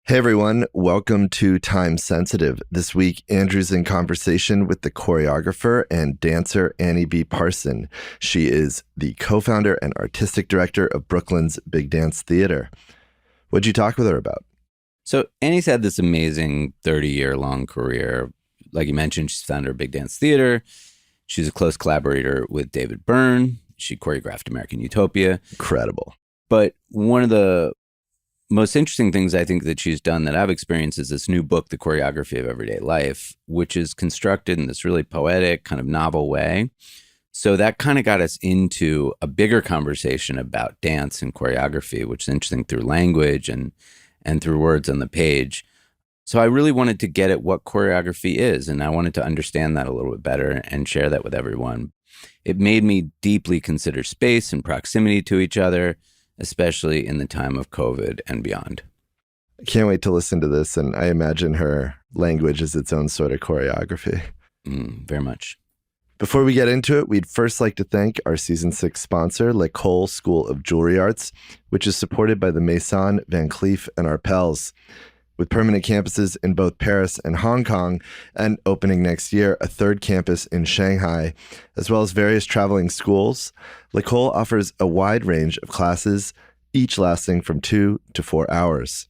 Hey everyone, welcome to Time Sensitive. This week, Andrew's in conversation with the choreographer and dancer Annie B. Parson. She is the co-founder and artistic director of Brooklyn's Big Dance Theater. What'd you talk with her about? So Annie's had this amazing 30-year-long career. Like you mentioned, she's founder of Big Dance Theater. She's a close collaborator with David Byrne. She choreographed American Utopia. Incredible. But one of the most interesting things I think that she's done that I've experienced is this new book, The Choreography of Everyday Life, which is constructed in this really poetic, kind of novel way. So that kind of got us into a bigger conversation about dance and choreography, which is interesting through language and through words on the page. So I really wanted to get at what choreography is, and I wanted to understand that a little bit better and share that with everyone. It made me deeply consider space and proximity to each other, especially in the time of COVID and beyond. I can't wait to listen to this, and I imagine her language is its own sort of choreography. Very much. Before we get into it, we'd first like to thank our Season 6 sponsor, L'École School of Jewelry Arts, which is supported by the Maison Van Cleef & Arpels. With permanent campuses in both Paris and Hong Kong, and opening next year, a third campus in Shanghai, as well as various traveling schools, L'École offers a wide range of classes, each lasting from 2 to 4 hours.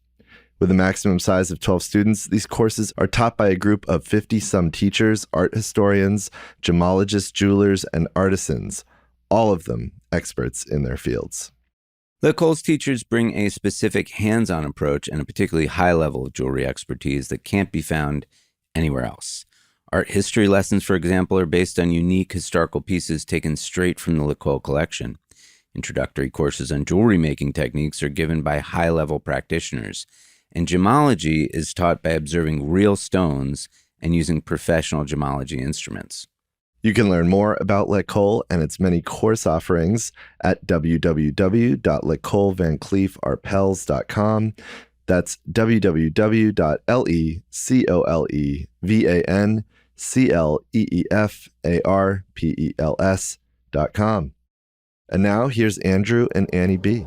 With a maximum size of 12 students, these courses are taught by a group of 50-some teachers, art historians, gemologists, jewelers, and artisans, all of them experts in their fields. L'École's teachers bring a specific hands-on approach and a particularly high level of jewelry expertise that can't be found anywhere else. Art history lessons, for example, are based on unique historical pieces taken straight from the L'École collection. Introductory courses on jewelry making techniques are given by high-level practitioners. And gemology is taught by observing real stones and using professional gemology instruments. You can learn more about L'École and its many course offerings at www.l'ecolevancleefarpels.com. That's www.LECOLEVANCLEEFARPELS.com. And now here's Andrew and Annie B.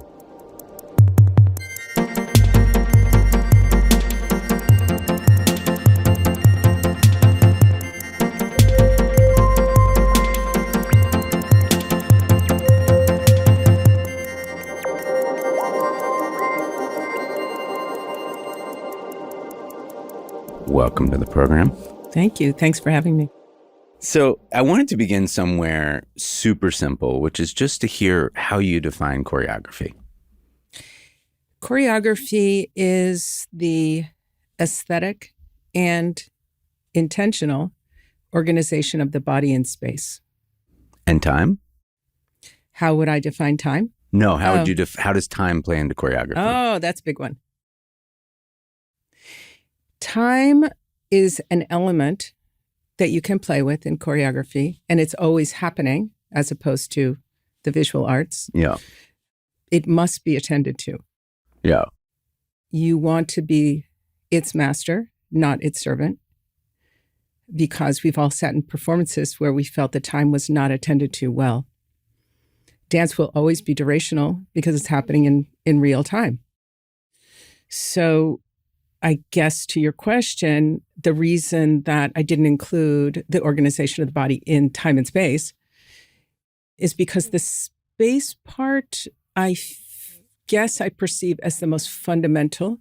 Welcome to the program. Thank you. Thanks for having me. So I wanted to begin somewhere super simple, which is just to hear how you define choreography. Choreography is the aesthetic and intentional organization of the body in space. And time? How would I define time? No, how does time play into choreography? Oh, that's a big one. Time is an element that you can play with in choreography, and it's always happening as opposed to the visual arts. Yeah. It must be attended to. Yeah. You want to be its master, not its servant, because we've all sat in performances where we felt the time was not attended to well. Dance will always be durational because it's happening in real time. So I guess to your question, the reason that I didn't include the organization of the body in time and space is because the space part, I guess I perceive as the most fundamental.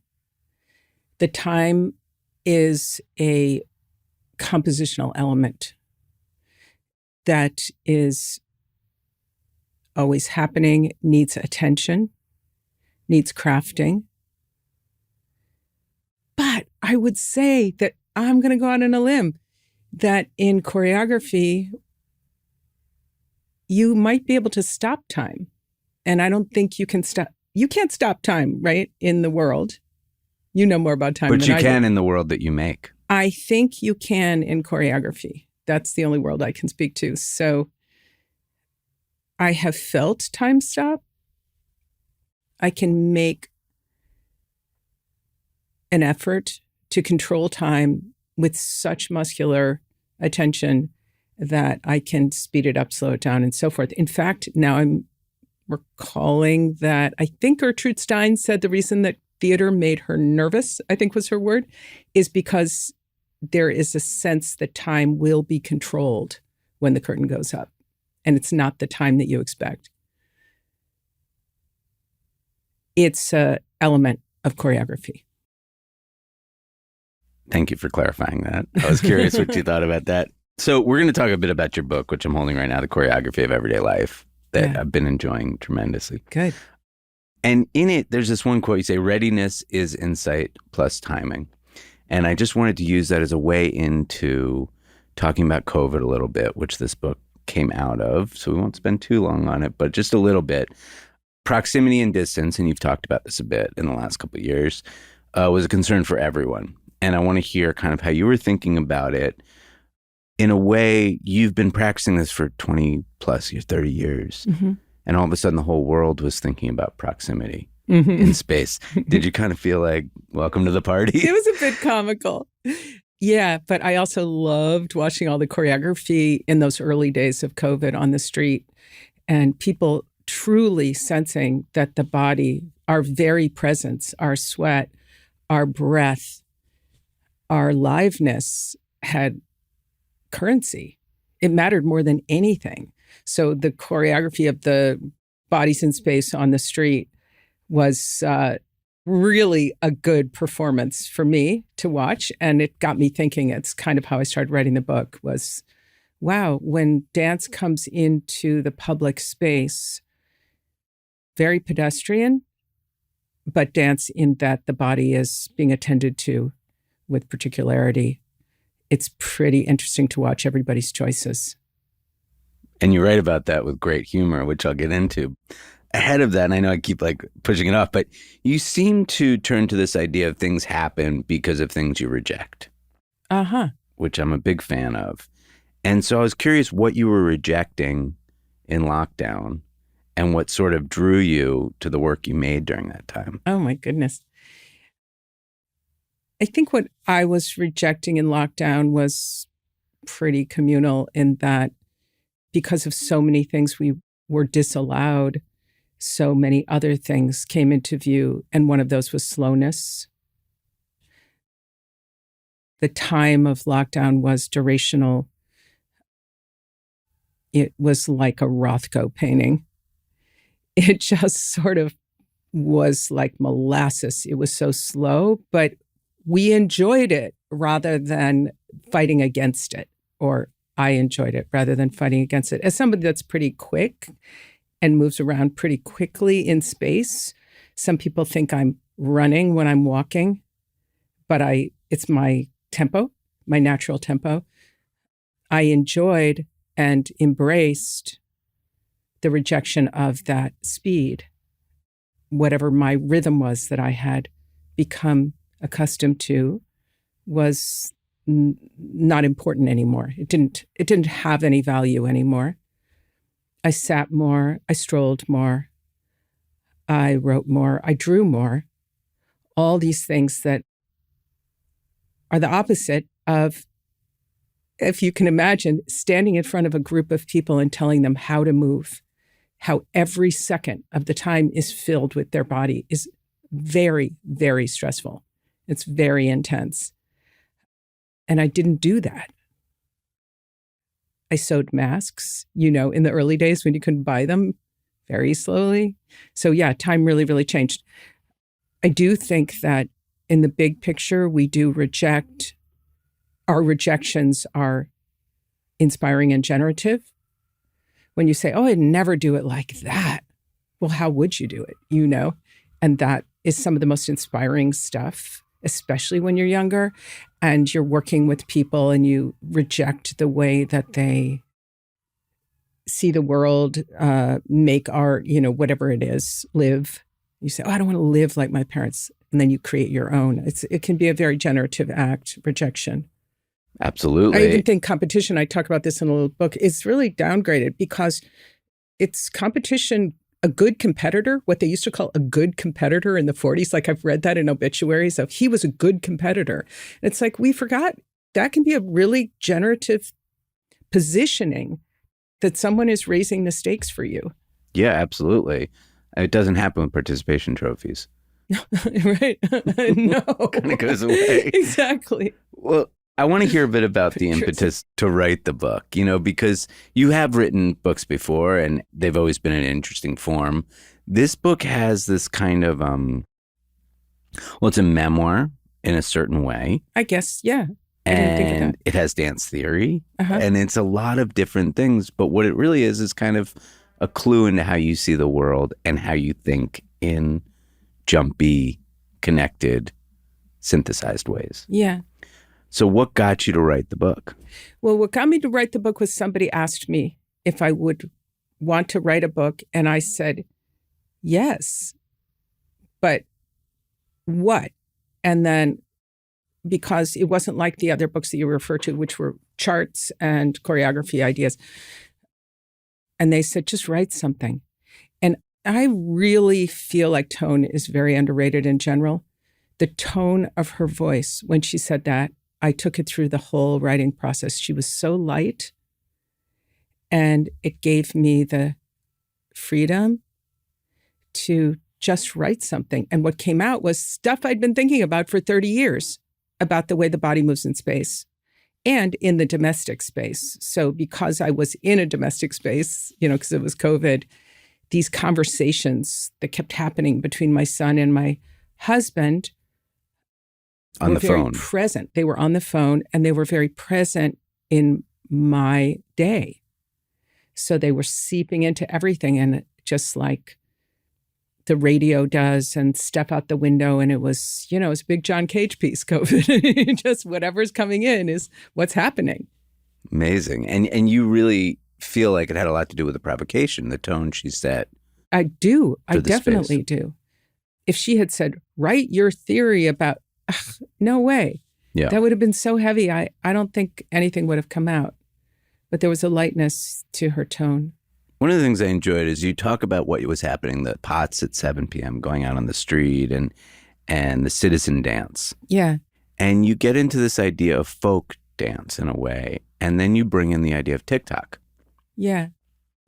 The time is a compositional element that is always happening, needs attention, needs crafting. But I would say that I'm going to go out on a limb that in choreography, you might be able to stop time. And I don't think you can stop. You can't stop time, right? In the world. You know more about time than I do. But you can in the world that you make. I think you can in choreography. That's the only world I can speak to. So I have felt time stop. I can make an effort to control time with such muscular attention that I can speed it up, slow it down, and so forth. In fact, now I'm recalling that I think Gertrude Stein said the reason that theater made her nervous, I think was her word, is because there is a sense that time will be controlled when the curtain goes up. And it's not the time that you expect. It's an element of choreography. Thank you for clarifying that. I was curious what you thought about that. So we're going to talk a bit about your book, which I'm holding right now, The Choreography of Everyday Life, that I've been enjoying tremendously. Good. And in it, there's this one quote. You say, readiness is insight plus timing. And I just wanted to use that as a way into talking about COVID a little bit, which this book came out of. So we won't spend too long on it, but just a little bit. Proximity and distance, and you've talked about this a bit in the last couple of years, was a concern for everyone. And I want to hear kind of how you were thinking about it. In a way, you've been practicing this for 20 plus years, 30 years. Mm-hmm. And all of a sudden, the whole world was thinking about proximity in space. Did you kind of feel like, welcome to the party? It was a bit comical. Yeah, but I also loved watching all the choreography in those early days of COVID on the street and people truly sensing that the body, our very presence, our sweat, our breath, our liveness had currency. It mattered more than anything. So the choreography of the bodies in space on the street was really a good performance for me to watch. And it got me thinking, it's kind of how I started writing the book was, wow, when dance comes into the public space, very pedestrian, but dance in that the body is being attended to with particularity. It's pretty interesting to watch everybody's choices. And you write about that with great humor, which I'll get into. Ahead of that, and I know I keep like pushing it off, but you seem to turn to this idea of things happen because of things you reject. Uh-huh. Which I'm a big fan of. And so I was curious what you were rejecting in lockdown and what sort of drew you to the work you made during that time. Oh my goodness. I think what I was rejecting in lockdown was pretty communal in that because of so many things we were disallowed, so many other things came into view. And one of those was slowness. The time of lockdown was durational. It was like a Rothko painting. It just sort of was like molasses. It was so slow, but we enjoyed it rather than fighting against it, or I enjoyed it rather than fighting against it. As somebody that's pretty quick and moves around pretty quickly in space, some people think I'm running when I'm walking, but it's my tempo, my natural tempo. I enjoyed and embraced the rejection of that speed, whatever my rhythm was that I had become accustomed to was not important anymore. It didn't have any value anymore. I sat more, I strolled more, I wrote more, I drew more. All these things that are the opposite of, if you can imagine, standing in front of a group of people and telling them how to move, how every second of the time is filled with their body is very, very stressful. It's very intense. And I didn't do that. I sewed masks, in the early days when you couldn't buy them, very slowly. So yeah, time really, really changed. I do think that in the big picture, we do reject. Our rejections are inspiring and generative. When you say, oh, I'd never do it like that. Well, how would you do it? And that is some of the most inspiring stuff, especially when you're younger and you're working with people and you reject the way that they see the world, make art, whatever it is, live. You say, oh, I don't want to live like my parents. And then you create your own. It can be a very generative act, rejection. Absolutely. I even think competition, I talk about this in a little book, is really downgraded because it's competition. A good competitor, what they used to call a good competitor in the 40s, like I've read that in obituaries of he was a good competitor. And it's like we forgot that can be a really generative positioning that someone is raising the stakes for you. Yeah, absolutely. It doesn't happen with participation trophies. Right? No. Kind of goes away. Exactly. Well, I want to hear a bit about the Pictures. impetus to write the book, because you have written books before and they've always been in an interesting form. This book has this kind of, it's a memoir in a certain way. I guess, yeah. I didn't think of And that. it has dance theory, Uh-huh. and it's a lot of different things. But what it really is kind of a clue into how you see the world and how you think in jumpy, connected, synthesized ways. Yeah. So what got you to write the book? Well, what got me to write the book was somebody asked me if I would want to write a book. And I said, yes, but what? And then because it wasn't like the other books that you refer to, which were charts and choreography ideas. And they said, just write something. And I really feel like tone is very underrated in general. The tone of her voice, when she said that, I took it through the whole writing process. She was so light, and it gave me the freedom to just write something. And what came out was stuff I'd been thinking about for 30 years about the way the body moves in space and in the domestic space. So because I was in a domestic space, because it was COVID, these conversations that kept happening between my son and my husband On were the very phone. present. They were on the phone and they were very present in my day. So they were seeping into everything, and just like the radio does, and step out the window. And it was, it was a big John Cage piece, COVID. Just whatever's coming in is what's happening. Amazing. And you really feel like it had a lot to do with the provocation, the tone she set. I do. I For the definitely space. do. If she had said, write your theory about, no way. Yeah. That would have been so heavy. I don't think anything would have come out. But there was a lightness to her tone. One of the things I enjoyed is you talk about what was happening, the pots at 7 p.m. going out on the street and the citizen dance. Yeah. And you get into this idea of folk dance in a way, and then you bring in the idea of TikTok. Yeah. And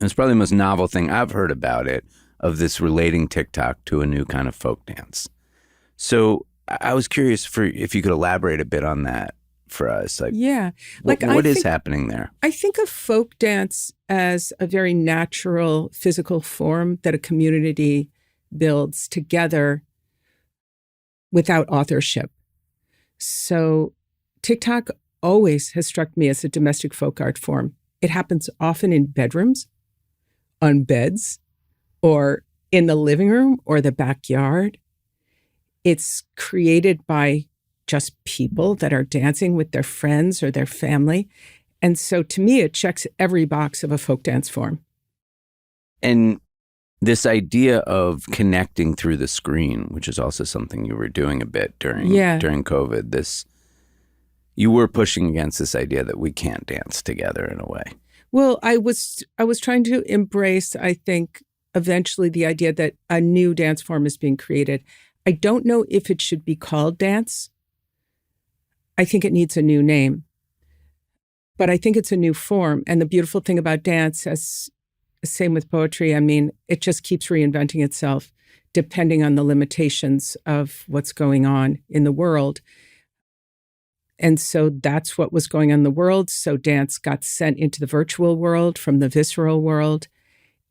it's probably the most novel thing I've heard about it, of this relating TikTok to a new kind of folk dance. So I was curious if you could elaborate a bit on that for us. Like, Yeah. what I is think- happening there? I think of folk dance as a very natural physical form that a community builds together without authorship. So TikTok always has struck me as a domestic folk art form. It happens often in bedrooms, on beds, or in the living room or the backyard. It's created by just people that are dancing with their friends or their family. And so to me, it checks every box of a folk dance form. And this idea of connecting through the screen, which is also something you were doing a bit during COVID, you were pushing against this idea that we can't dance together in a way. Well, I was trying to embrace, I think, eventually the idea that a new dance form is being created. I don't know if it should be called dance. I think it needs a new name. But I think it's a new form. And the beautiful thing about dance, same with poetry, I mean, it just keeps reinventing itself depending on the limitations of what's going on in the world. And so that's what was going on in the world. So dance got sent into the virtual world from the visceral world.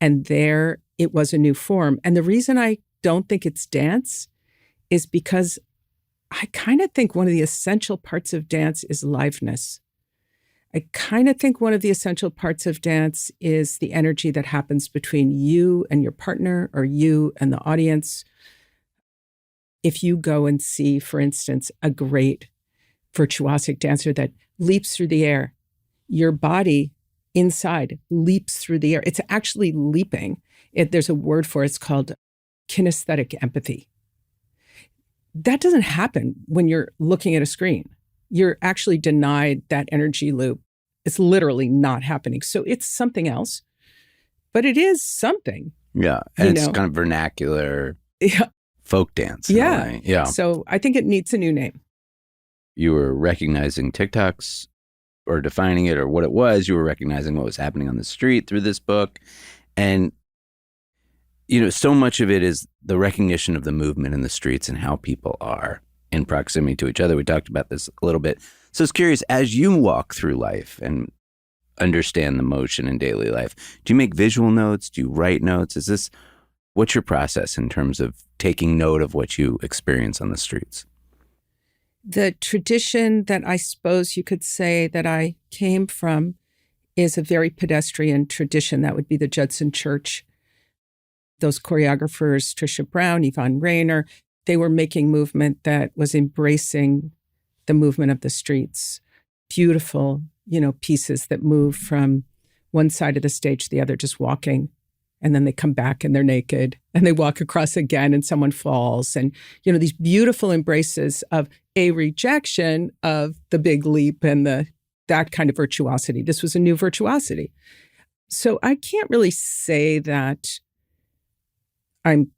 And there it was a new form. And the reason I don't think it's dance is because I kind of think one of the essential parts of dance is liveness. I kind of think one of the essential parts of dance is the energy that happens between you and your partner, or you and the audience. If you go and see, for instance, a great virtuosic dancer that leaps through the air, your body inside leaps through the air. It's actually leaping. There's a word for it. It's called kinesthetic empathy. That doesn't happen when you're looking at a screen. You're actually denied that energy loop. It's literally not happening. So it's something else, but it is something. Yeah. And You it's know. kind of vernacular Yeah. folk dance. In a way. Yeah. So I think it needs a new name. You were recognizing TikToks, or defining it, or what it was. You were recognizing what was happening on the street through this book. And so much of it is the recognition of the movement in the streets and how people are in proximity to each other. We talked about this a little bit. So I was curious, as you walk through life and understand the motion in daily life, do you make visual notes? Do you write notes? What's your process in terms of taking note of what you experience on the streets? The tradition that I suppose you could say that I came from is a very pedestrian tradition. That would be the Judson Church. Those choreographers, Trisha Brown, Yvonne Rainer, they were making movement that was embracing the movement of the streets. Beautiful, pieces that move from one side of the stage to the other, just walking. And then they come back and they're naked and they walk across again and someone falls. And, these beautiful embraces of a rejection of the big leap and that kind of virtuosity. This was a new virtuosity. So I can't really say that I'm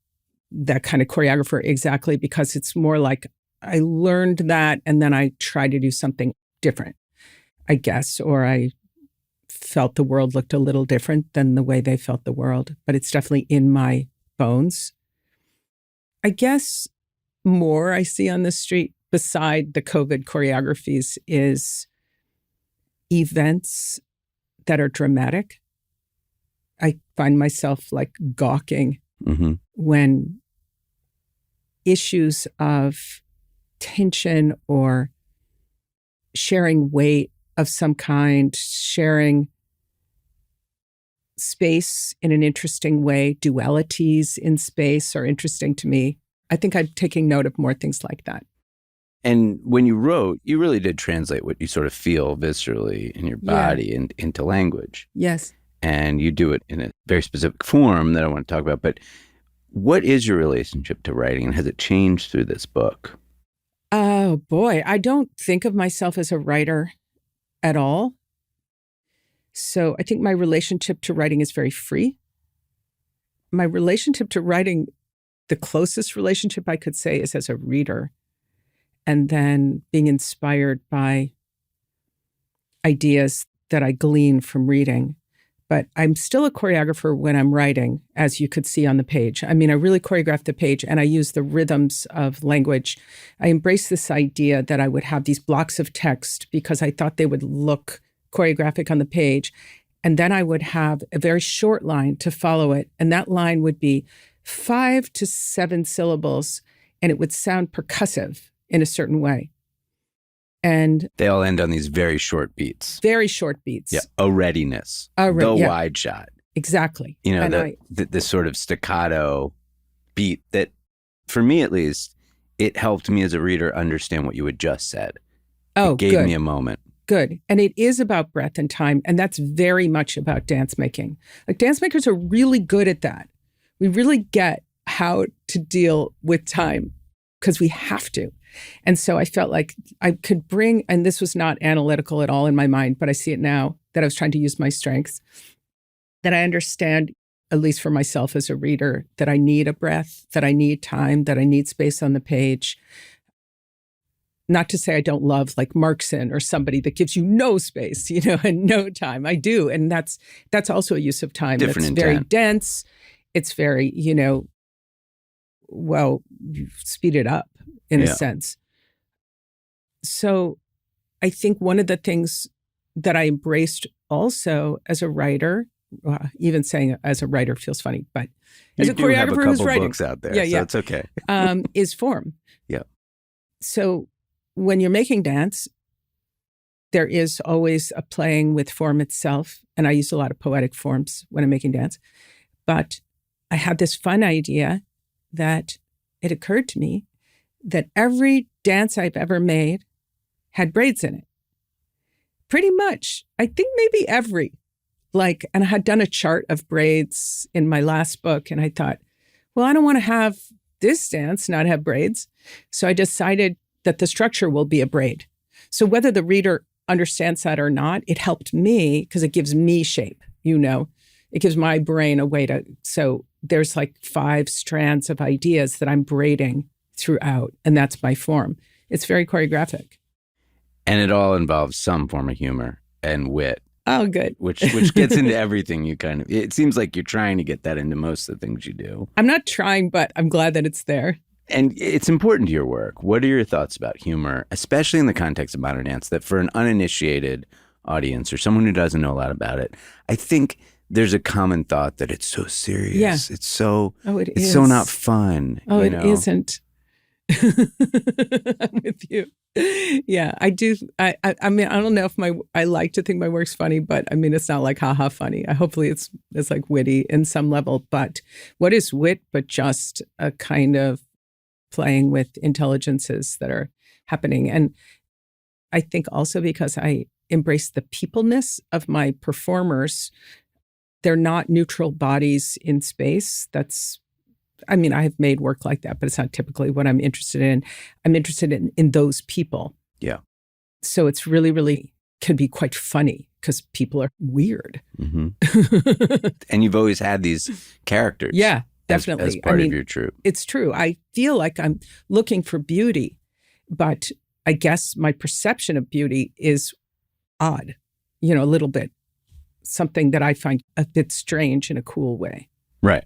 that kind of choreographer exactly, because it's more like I learned that and then I try to do something different, I guess, or I felt the world looked a little different than the way they felt the world, but it's definitely in my bones. I guess more I see on the street beside the COVID choreographies is events that are dramatic. I find myself like gawking when issues of tension or sharing weight of some kind, sharing space in an interesting way, dualities in space are interesting to me. I think I'm taking note of more things like that. And when you wrote, you really did translate what you sort of feel viscerally in your body and into language. Yes. And you do it in a very specific form that I want to talk about. But what is your relationship to writing, and has it changed through this book? Oh, boy. I don't think of myself as a writer at all. So I think my relationship to writing is very free. My relationship to writing, the closest relationship I could say is as a reader, and then being inspired by ideas that I glean from reading. But I'm still a choreographer when I'm writing, as you could see on the page. I mean, I really choreograph the page and I use the rhythms of language. I embrace this idea that I would have these blocks of text because I thought they would look choreographic on the page. And then I would have a very short line to follow it. And that line would be 5 to 7 syllables, and it would sound percussive in a certain way. And they all end on these very short beats. Very short beats. Yeah. A readiness. Wide shot. Exactly. This sort of staccato beat that, for me at least, it helped me as a reader understand what you had just said. Oh, it gave me a moment. Good. And it is about breath and time. And that's very much about dance making. Like, dance makers are really good at that. We really get how to deal with time because we have to. And so I felt like I could bring, and this was not analytical at all in my mind, but I see it now that I was trying to use my strengths, that I understand, at least for myself as a reader, that I need a breath, that I need time, that I need space on the page. Not to say I don't love like Markson or somebody that gives you no space, and no time. I do. And that's also a use of time. Different It's very dense. It's very, well, you speed it up in a sense. So I think one of the things that I embraced also as a writer, even saying as a writer feels funny, but as a choreographer who's writing, books out there, so it's okay. Is form. Yeah. So when you're making dance, there is always a playing with form itself. And I use a lot of poetic forms when I'm making dance. But I had this fun idea that it occurred to me that every dance I've ever made had braids in it. Pretty much. I think maybe every. And I had done a chart of braids in my last book. And I thought, well, I don't want to have this dance not have braids. So I decided that the structure will be a braid. So whether the reader understands that or not, it helped me because it gives me shape, It gives my brain a way to, so there's like 5 strands of ideas that I'm braiding throughout, and that's my form. It's very choreographic. And it all involves some form of humor and wit Oh, good. which gets into everything you kind of, it seems like you're trying to get that into most of the things you do. I'm not trying, but I'm glad that it's there. And it's important to your work. What are your thoughts about humor, especially in the context of modern dance, that for an uninitiated audience or someone who doesn't know a lot about it, I think there's a common thought that it's so serious. Yeah. It's so, It's it's so not fun. Oh, you it know? isn't. I'm with you. Yeah, I do. I mean, I don't know if I like to think my work's funny, but I mean, it's not like haha funny. Hopefully it's like witty in some level. But what is wit but just a kind of playing with intelligences that are happening? And I think also because I embrace the peopleness of my performers, they're not neutral bodies in space. I mean, I have made work like that, but it's not typically what I'm interested in. I'm interested in those people. Yeah. So it's really, really can be quite funny because people are weird. Mm-hmm. And you've always had these characters. Yeah, definitely. As part of your troupe. It's true. I feel like I'm looking for beauty, but I guess my perception of beauty is odd, a little bit. Something that I find a bit strange in a cool way. Right.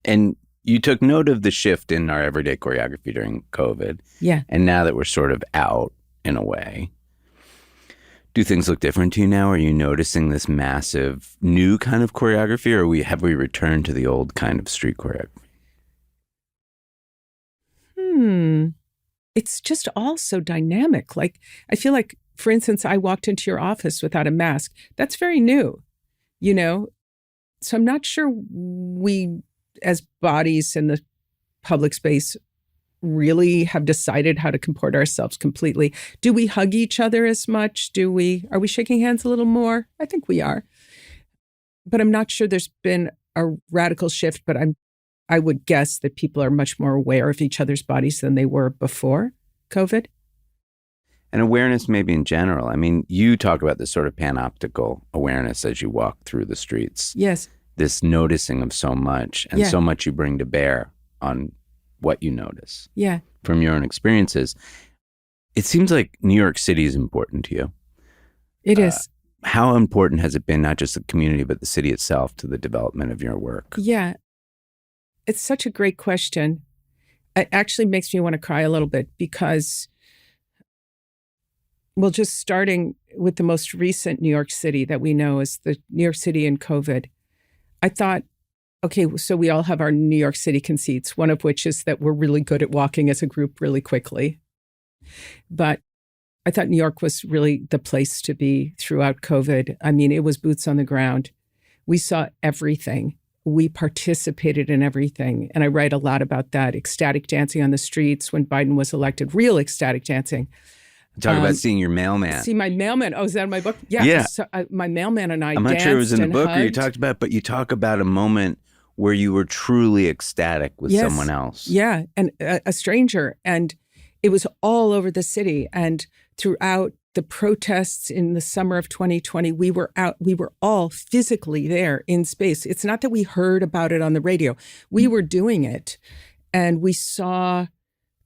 And you took note of the shift in our everyday choreography during COVID. Yeah. And now that we're sort of out in a way, do things look different to you now? Are you noticing this massive new kind of choreography, or have we returned to the old kind of street choreography? It's just all so dynamic. Like, I feel like, for instance, I walked into your office without a mask. That's very new, So I'm not sure we, as bodies in the public space, really have decided how to comport ourselves completely. Do we hug each other as much? Are we shaking hands a little more? I think we are. But I'm not sure there's been a radical shift, but I would guess that people are much more aware of each other's bodies than they were before COVID. And awareness maybe in general. I mean, you talk about this sort of panoptical awareness as you walk through the streets. Yes. This noticing of so much and so much you bring to bear on what you notice from your own experiences. It seems like New York City is important to you. It is. How important has it been, not just the community, but the city itself, to the development of your work? Yeah. It's such a great question. It actually makes me want to cry a little bit because, well, just starting with the most recent New York City that we know is the New York City in COVID. I thought, okay, so we all have our New York City conceits, one of which is that we're really good at walking as a group really quickly. But I thought New York was really the place to be throughout COVID. I mean, it was boots on the ground. We saw everything. We participated in everything. And I write a lot about that. Ecstatic dancing on the streets when Biden was elected, real ecstatic dancing. Talk about seeing your mailman. See my mailman. Oh, is that in my book? Yeah. Yeah. So, my mailman and I'm not sure it was in the book or you talked about, but you talk about a moment where you were truly ecstatic with someone else. Yeah, and a stranger. And it was all over the city. And throughout the protests in the summer of 2020, we were all physically there in space. It's not that we heard about it on the radio. We were doing it. And we saw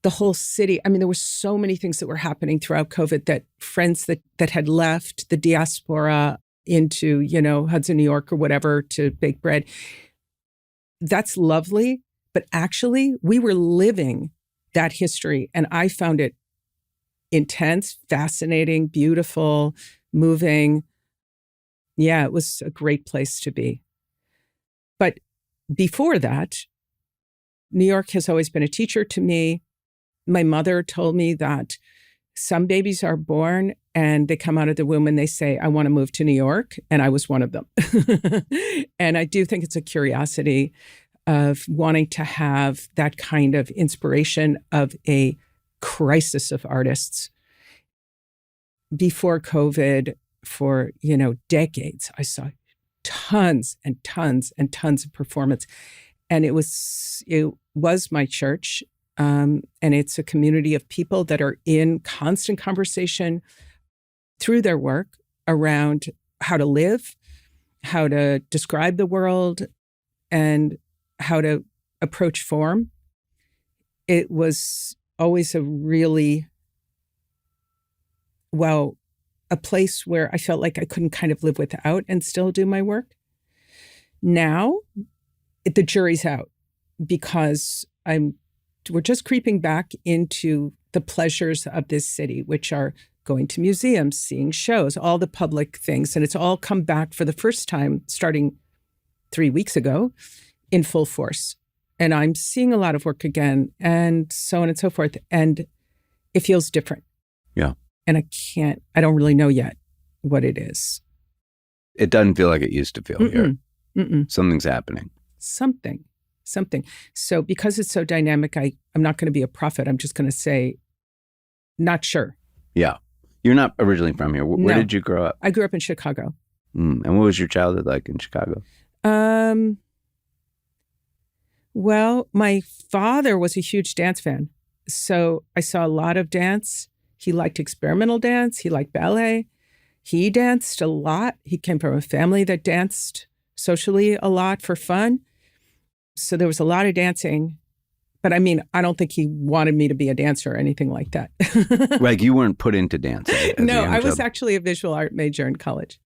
the whole city. I mean, there were so many things that were happening throughout COVID that friends that had left the diaspora into, Hudson, New York or whatever to bake bread. That's lovely. But actually, we were living that history. And I found it intense, fascinating, beautiful, moving. Yeah, it was a great place to be. But before that, New York has always been a teacher to me. My mother told me that some babies are born and they come out of the womb and they say, I want to move to New York. And I was one of them. And I do think it's a curiosity of wanting to have that kind of inspiration of a crisis of artists. Before COVID, for, decades, I saw tons and tons and tons of performance. And it was my church. And it's a community of people that are in constant conversation through their work around how to live, how to describe the world, and how to approach form. It was always a really, a place where I felt like I couldn't kind of live without and still do my work. Now, the jury's out because we're just creeping back into the pleasures of this city, which are going to museums, seeing shows, all the public things. And it's all come back for the first time starting 3 weeks ago in full force. And I'm seeing a lot of work again and so on and so forth. And it feels different. Yeah. And I don't really know yet what it is. It doesn't feel like it used to feel here. Something's happening. Something. So because it's so dynamic, I'm not going to be a prophet. I'm just going to say, not sure. Yeah. You're not originally from here. Where did you grow up? I grew up in Chicago. And what was your childhood like in Chicago? Well, my father was a huge dance fan. So I saw a lot of dance. He liked experimental dance. He liked ballet. He danced a lot. He came from a family that danced socially a lot for fun. So there was a lot of dancing. But I mean, I don't think he wanted me to be a dancer or anything like that. Like you weren't put into dance. No, I was actually a visual art major in college.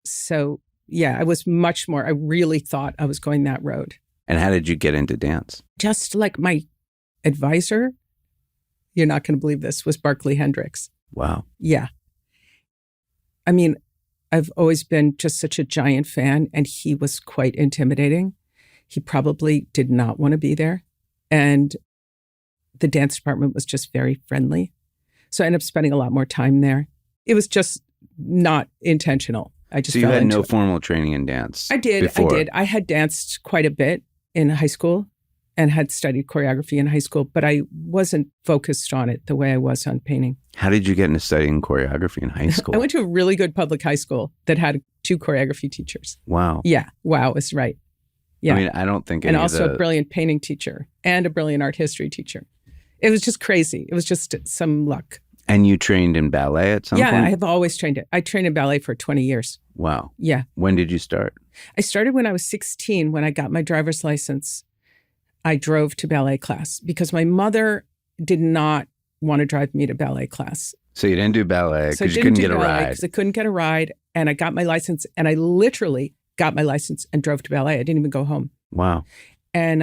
So yeah, I was much more, I really thought I was going that road. And how did you get into dance? Just like my advisor, you're not going to believe this, was Barclay Hendricks. Wow. Yeah. I mean, I've always been just such a giant fan, and he was quite intimidating. He probably did not want to be there. And the dance department was just very friendly. So I ended up spending a lot more time there. It was just not intentional. I just So you fell had into no it. formal training in dance? I did. I had danced quite a bit in high school and had studied choreography in high school, but I wasn't focused on it the way I was on painting. How did you get into studying choreography in high school? I went to a really good public high school that had 2 choreography teachers. Wow. Yeah. Wow is right. Yeah. I mean, I don't think and also a brilliant painting teacher and a brilliant art history teacher. It was just crazy. It was just some luck. And you trained in ballet at some point? Yeah, I have always trained it. I trained in ballet for 20 years. Wow. Yeah. When did you start? I started when I was 16. When I got my driver's license, I drove to ballet class because my mother did not want to drive me to ballet class. So you didn't do ballet So I because you didn't couldn't do get a ballet ride. because I couldn't get a ride. And I got my license, and I literally got my license and drove to ballet. I didn't even go home. Wow. And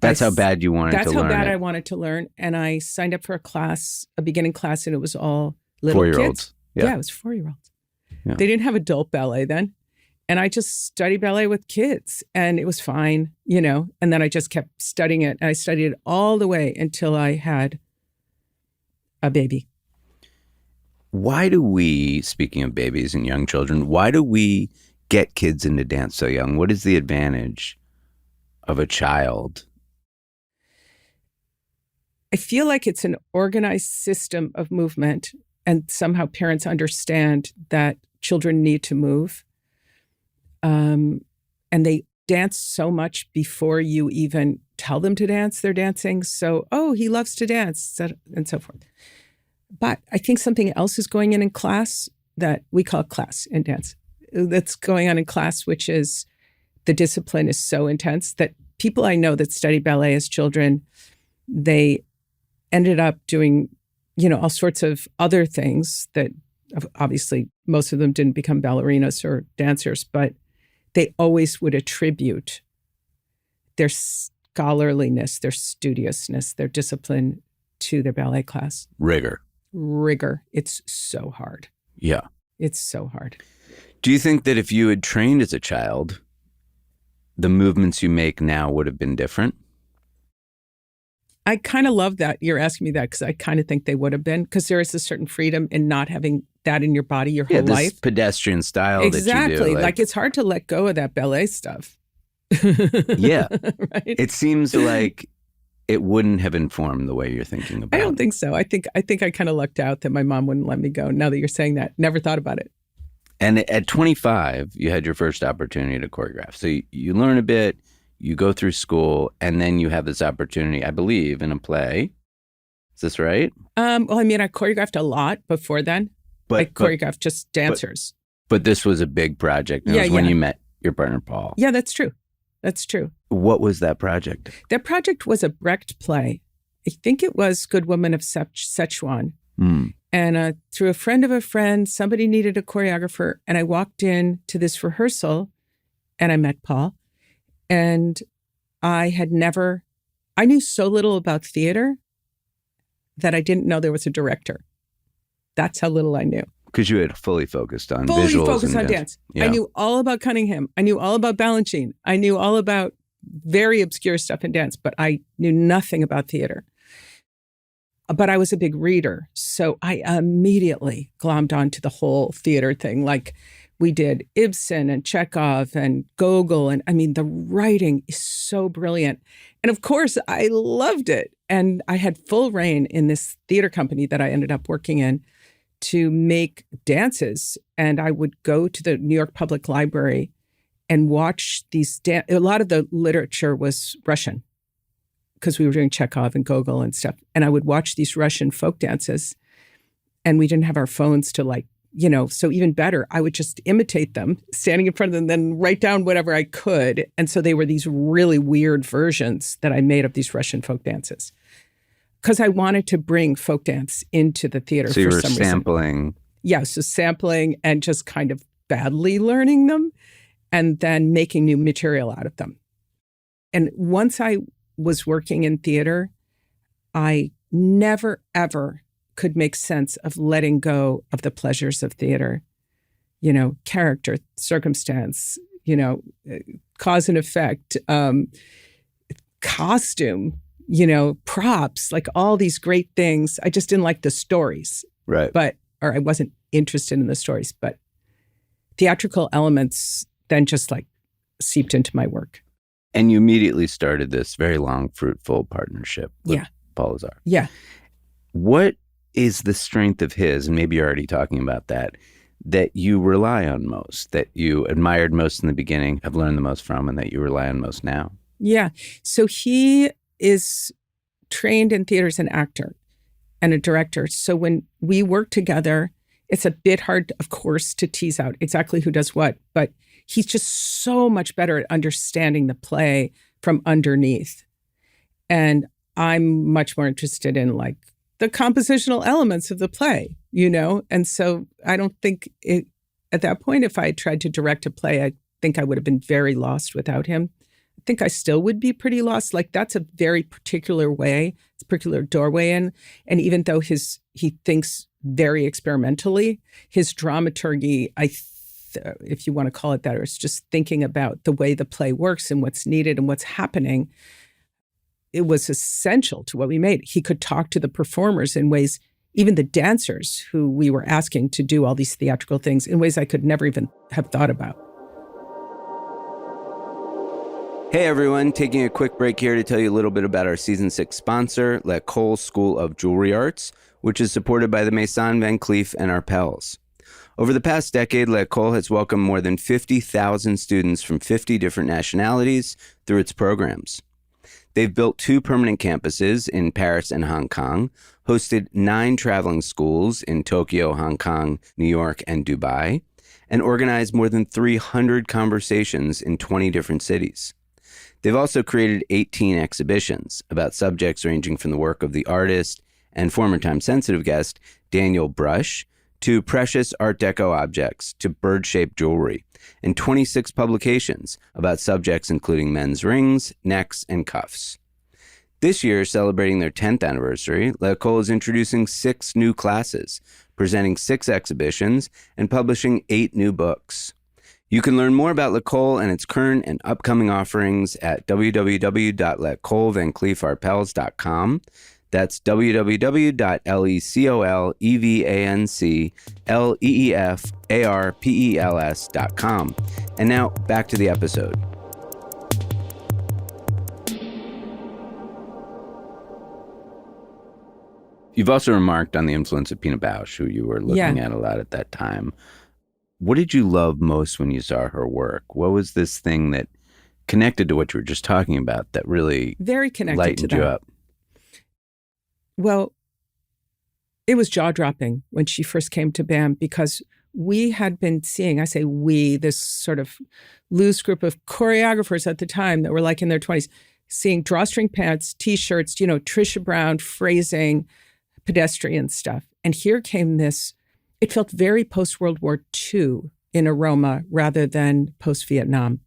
That's how bad you wanted to learn That's how bad it. I wanted to learn. And I signed up for a class, a beginning class, and it was all little 4-year-olds. kids. Yeah. It was 4-year-olds. Yeah. They didn't have adult ballet then. And I just studied ballet with kids, and it was fine, and then I just kept studying it. And I studied it all the way until I had a baby. Why do we, speaking of babies and young children, why do we get kids into dance so young? What is the advantage of a child? I feel like it's an organized system of movement, and somehow parents understand that children need to move. And they dance so much before you even tell them to dance. They're dancing. So, he loves to dance, and so forth. But I think something else is going in class that we call class in dance. That's going on in class, which is the discipline is so intense that people I know that study ballet as children, they ended up doing, all sorts of other things that obviously most of them didn't become ballerinas or dancers, but they always would attribute their scholarliness, their studiousness, their discipline to their ballet class. Rigor. It's so hard. Yeah. It's so hard. Do you think that if you had trained as a child, the movements you make now would have been different? I kind of love that you're asking me that, because I kind of think they would have been, because there is a certain freedom in not having that in your body your whole this life. Pedestrian style Exactly. that you do. Like it's hard to let go of that ballet stuff. Yeah. Right? It seems like it wouldn't have informed the way you're thinking about it. I don't think so. I think I kind of lucked out that my mom wouldn't let me go. Now that you're saying that, never thought about it. And at 25, you had your first opportunity to choreograph. So you learn a bit, you go through school, and then you have this opportunity, I believe, in a play. Is this right? Well, I mean, I choreographed a lot before then. I choreographed just dancers. But this was a big project. And it was when you met your partner, Paul. Yeah, that's true. That's true. What was that project? That project was a Brecht play. I think it was Good Woman of Sichuan. And through a friend of a friend, somebody needed a choreographer. And I walked in to this rehearsal and I met Paul. And I knew so little about theater that I didn't know there was a director. That's how little I knew. Because you had fully focused on Fully visuals focused and on dance. Yeah. I knew all about Cunningham. I knew all about Balanchine. I knew all about very obscure stuff in dance, but I knew nothing about theater. But I was a big reader. So I immediately glommed onto the whole theater thing. Like we did Ibsen and Chekhov and Gogol. And I mean, the writing is so brilliant. And of course, I loved it. And I had full reign in this theater company that I ended up working in to make dances. And I would go to the New York Public Library and watch these. A lot of the literature was Russian because we were doing Chekhov and Gogol and stuff. And I would watch these Russian folk dances. And we didn't have our phones to so even better, I would just imitate them, standing in front of them, then write down whatever I could. And so they were these really weird versions that I made of these Russian folk dances. Because I wanted to bring folk dance into the theater so you for were some sampling. reason. Yeah, so sampling and just kind of badly learning them and then making new material out of them. And once I was working in theater, I never, ever could make sense of letting go of the pleasures of theater. Character, circumstance, cause and effect, costume, props, like all these great things. I just didn't like the stories. Right. Or I wasn't interested in the stories, but theatrical elements then just seeped into my work. And you immediately started this very long, fruitful partnership with Paul Lazar. Yeah. What is the strength of his, and maybe you're already talking about that you rely on most, that you admired most in the beginning, have learned the most from, and that you rely on most now? Yeah. So he is trained in theater as an actor and a director. So when we work together, it's a bit hard, of course, to tease out exactly who does what, but he's just so much better at understanding the play from underneath. And I'm much more interested in the compositional elements of the play, And so I don't think at that point, if I tried to direct a play, I think I would have been very lost without him. I think I still would be pretty lost. That's a very particular way, it's a particular doorway in. And even though he thinks very experimentally, his dramaturgy, if you want to call it that, or it's just thinking about the way the play works and what's needed and what's happening, it was essential to what we made. He could talk to the performers in ways, even the dancers who we were asking to do all these theatrical things, in ways I could never even have thought about. Hey everyone, taking a quick break here to tell you a little bit about our Season 6 sponsor, L'École School of Jewelry Arts, which is supported by the Maison Van Cleef and our pals. Over the past decade, L'École has welcomed more than 50,000 students from 50 different nationalities through its programs. They've built 2 permanent campuses in Paris and Hong Kong, hosted 9 traveling schools in Tokyo, Hong Kong, New York, and Dubai, and organized more than 300 conversations in 20 different cities. They've also created 18 exhibitions about subjects ranging from the work of the artist and former time-sensitive guest Daniel Brush to precious Art Deco objects to bird-shaped jewelry, and 26 publications about subjects including men's rings, necks, and cuffs. This year, celebrating their 10th anniversary, L'École is introducing 6 new classes, presenting 6 exhibitions, and publishing 8 new books. You can learn more about L'École and its current and upcoming offerings at www.lecolevancleefarpels.com. That's www.lecolevancleefarpels.com. And now, back to the episode. You've also remarked on the influence of Pina Bausch, who you were looking at a lot at that time. What did you love most when you saw her work? What was this thing that connected to what you were just talking about that really very connected lightened to you that. up? Well, it was jaw-dropping when she first came to BAM because we had been seeing, I say we, this sort of loose group of choreographers at the time that were in their 20s, seeing drawstring pants, T-shirts, Trisha Brown phrasing, pedestrian stuff. And here came this, it felt very post-World War II in aroma rather than post-Vietnam.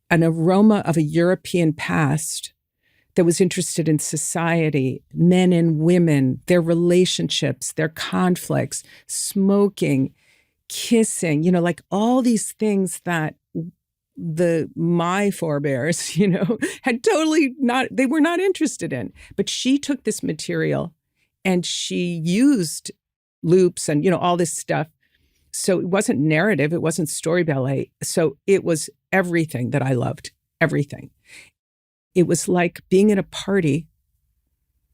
An aroma of a European past that was interested in society, men and women, their relationships, their conflicts, smoking, kissing, like all these things that my forebears, had totally they were not interested in. But she took this material and she used loops and, all this stuff. So it wasn't narrative, it wasn't story ballet. So it was everything that I loved, everything. It was like being at a party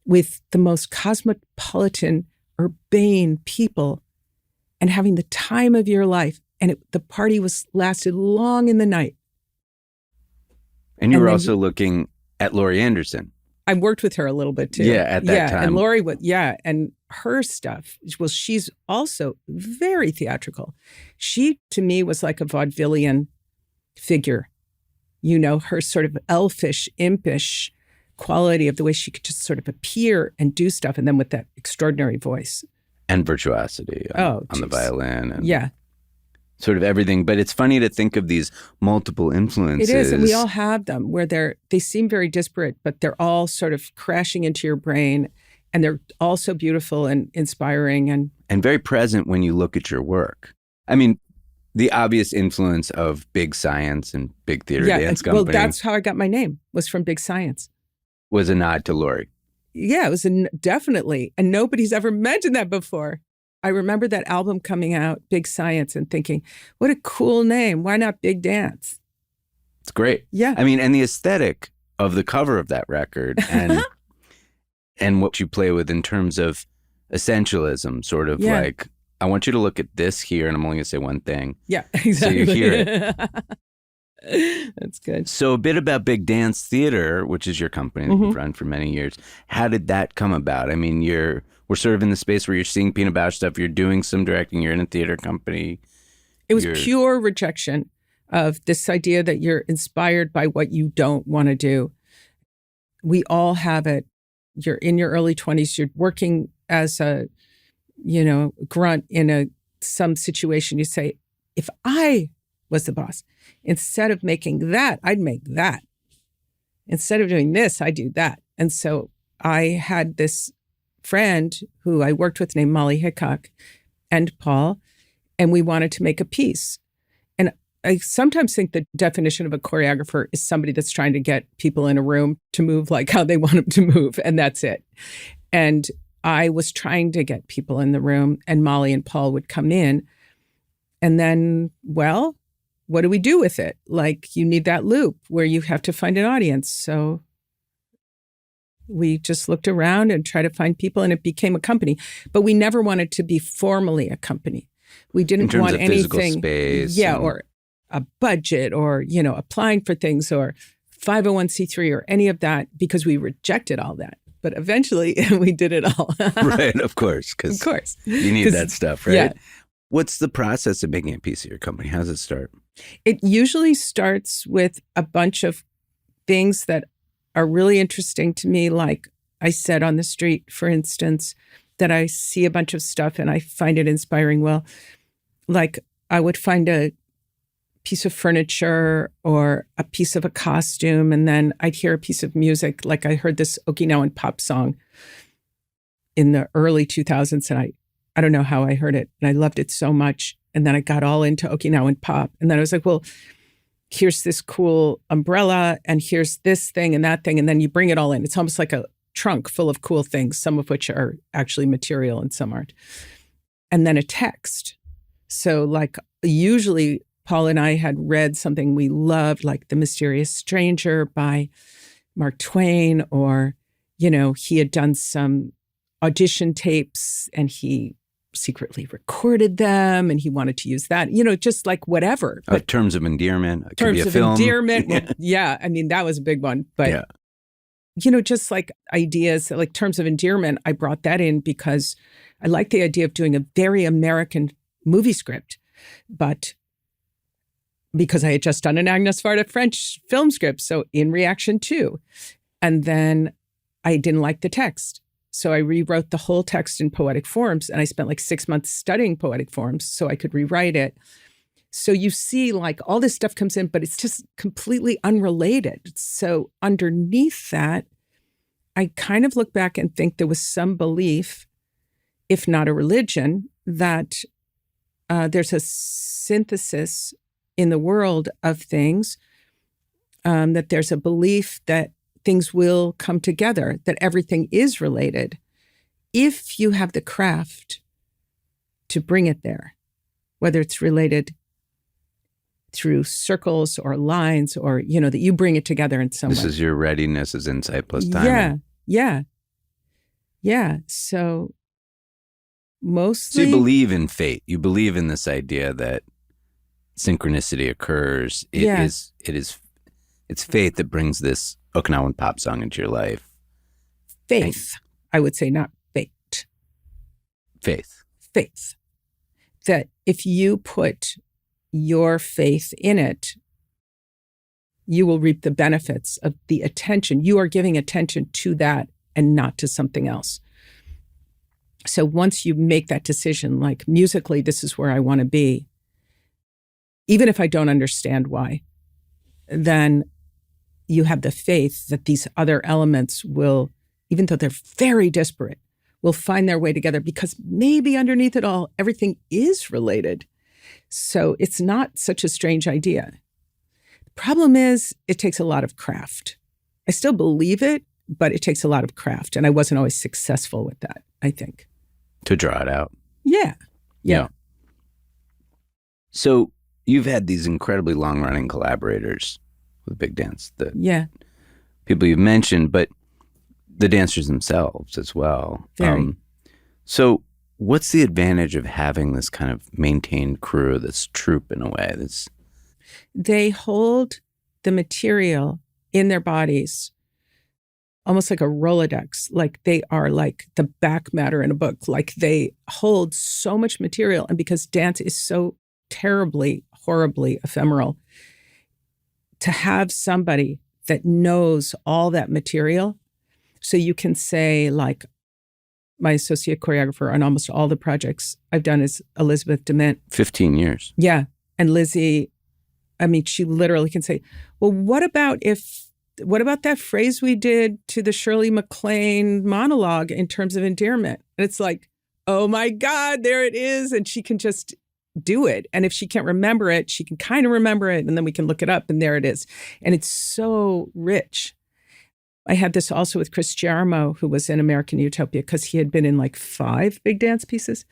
with the most cosmopolitan, urbane people and having the time of your life. And the party lasted long in the night. And you were also looking at Laurie Anderson. I worked with her a little bit too. Yeah, at that time. And Laurie and her stuff, well, she's also very theatrical. She, to me, was like a vaudevillian figure. Her sort of elfish, impish quality of the way she could just sort of appear and do stuff, and then with that extraordinary voice. And virtuosity on the violin. And sort of everything. But it's funny to think of these multiple influences. It is, and we all have them where they seem very disparate, but they're all sort of crashing into your brain, and they're all so beautiful and inspiring. And very present when you look at your work. I mean, the obvious influence of Big Science and Big Theater Dance Company. Well, that's how I got my name, was from Big Science. Was a nod to Laurie. Yeah, it was definitely. And nobody's ever mentioned that before. I remember that album coming out, Big Science, and thinking, what a cool name. Why not Big Dance? It's great. Yeah. I mean, and the aesthetic of the cover of that record and what you play with in terms of essentialism, sort of like, I want you to look at this here, and I'm only going to say one thing. Yeah, exactly. So you hear it. That's good. So a bit about Big Dance Theater, which is your company that you've run for many years. How did that come about? I mean, we're sort of in the space where you're seeing Peanut Bausch stuff, you're doing some directing, you're in a theater company. It was pure rejection of this idea that you're inspired by what you don't want to do. We all have it. You're in your early 20s, you're working as a, grunt in some situation. You say, if I was the boss, instead of making that, I'd make that. Instead of doing this, I do that. And so I had this friend who I worked with named Molly Hickok and Paul, and we wanted to make a piece. And I sometimes think the definition of a choreographer is somebody that's trying to get people in a room to move like how they want them to move, and that's it. And I was trying to get people in the room, and Molly and Paul would come in, and then, well, what do we do with it? Like, you need that loop where you have to find an audience. So we just looked around and tried to find people, and it became a company. But we never wanted to be formally a company. We didn't want anything, space or a budget, or applying for things, or 501c3 or any of that, because we rejected all that. But eventually, we did it all. Right, of course, because you need that stuff, right? Yeah. What's the process of making a piece of your company? How does it start? It usually starts with a bunch of things that are really interesting to me. Like I said on the street, for instance, that I see a bunch of stuff and I find it inspiring. Well, like I would find a piece of furniture or a piece of a costume, and then I'd hear a piece of music. Like I heard this Okinawan pop song in the early 2000s, and I don't know how I heard it, and I loved it so much. And then I got all into Okinawan pop. And then I was like, well, here's this cool umbrella, and here's this thing and that thing. And then you bring it all in. It's almost like a trunk full of cool things, some of which are actually material and some aren't. And then a text. So like usually Paul and I had read something we loved, like The Mysterious Stranger by Mark Twain, or, he had done some audition tapes and he secretly recorded them and he wanted to use that, just like whatever. But terms of endearment. It terms could be a of film. endearment. Well, yeah. I mean, that was a big one. But, just like ideas, like terms of endearment, I brought that in because I like the idea of doing a very American movie script. But because I had just done an Agnes Varda French film script, so in reaction to. And then I didn't like the text. So I rewrote the whole text in poetic forms, and I spent like 6 months studying poetic forms so I could rewrite it. So you see, like, all this stuff comes in, but it's just completely unrelated. So underneath that, I kind of look back and think there was some belief, if not a religion, that there's a synthesis in the world of things, that there's a belief that things will come together, that everything is related, if you have the craft to bring it there, whether it's related through circles or lines, or, that you bring it together in some way. This is your readiness as insight plus timing. Yeah. So mostly... So you believe in fate. You believe in this idea that synchronicity occurs. It's fate that brings this Okinawan pop song into your life. Faith, I would say, not fate. Faith. That if you put your faith in it, you will reap the benefits of the attention. You are giving attention to that and not to something else. So once you make that decision, like musically, this is where I want to be, even if I don't understand why, then you have the faith that these other elements will, even though they're very disparate, will find their way together, because maybe underneath it all, everything is related. So it's not such a strange idea. The problem is it takes a lot of craft. I still believe it, but it takes a lot of craft. And I wasn't always successful with that, I think. To draw it out. Yeah. So you've had these incredibly long-running collaborators with Big Dance. The people you've mentioned, but the dancers themselves as well. Very. So what's the advantage of having this kind of maintained crew, this troupe in a way? They hold the material in their bodies almost like a Rolodex, like they are like the back matter in a book. Like they hold so much material. And because dance is so terribly, horribly ephemeral, to have somebody that knows all that material, so you can say, like, my associate choreographer on almost all the projects I've done is Elizabeth Dement. 15 years. Yeah. And Lizzie, I mean, she literally can say, well, what about that phrase we did to the Shirley MacLaine monologue in terms of endearment? And it's like, oh my God, there it is. And she can just do it. And if she can't remember it, she can kind of remember it. And then we can look it up and there it is. And it's so rich. I had this also with Chris Jarmo, who was in American Utopia, because he had been in like 5 big dance pieces.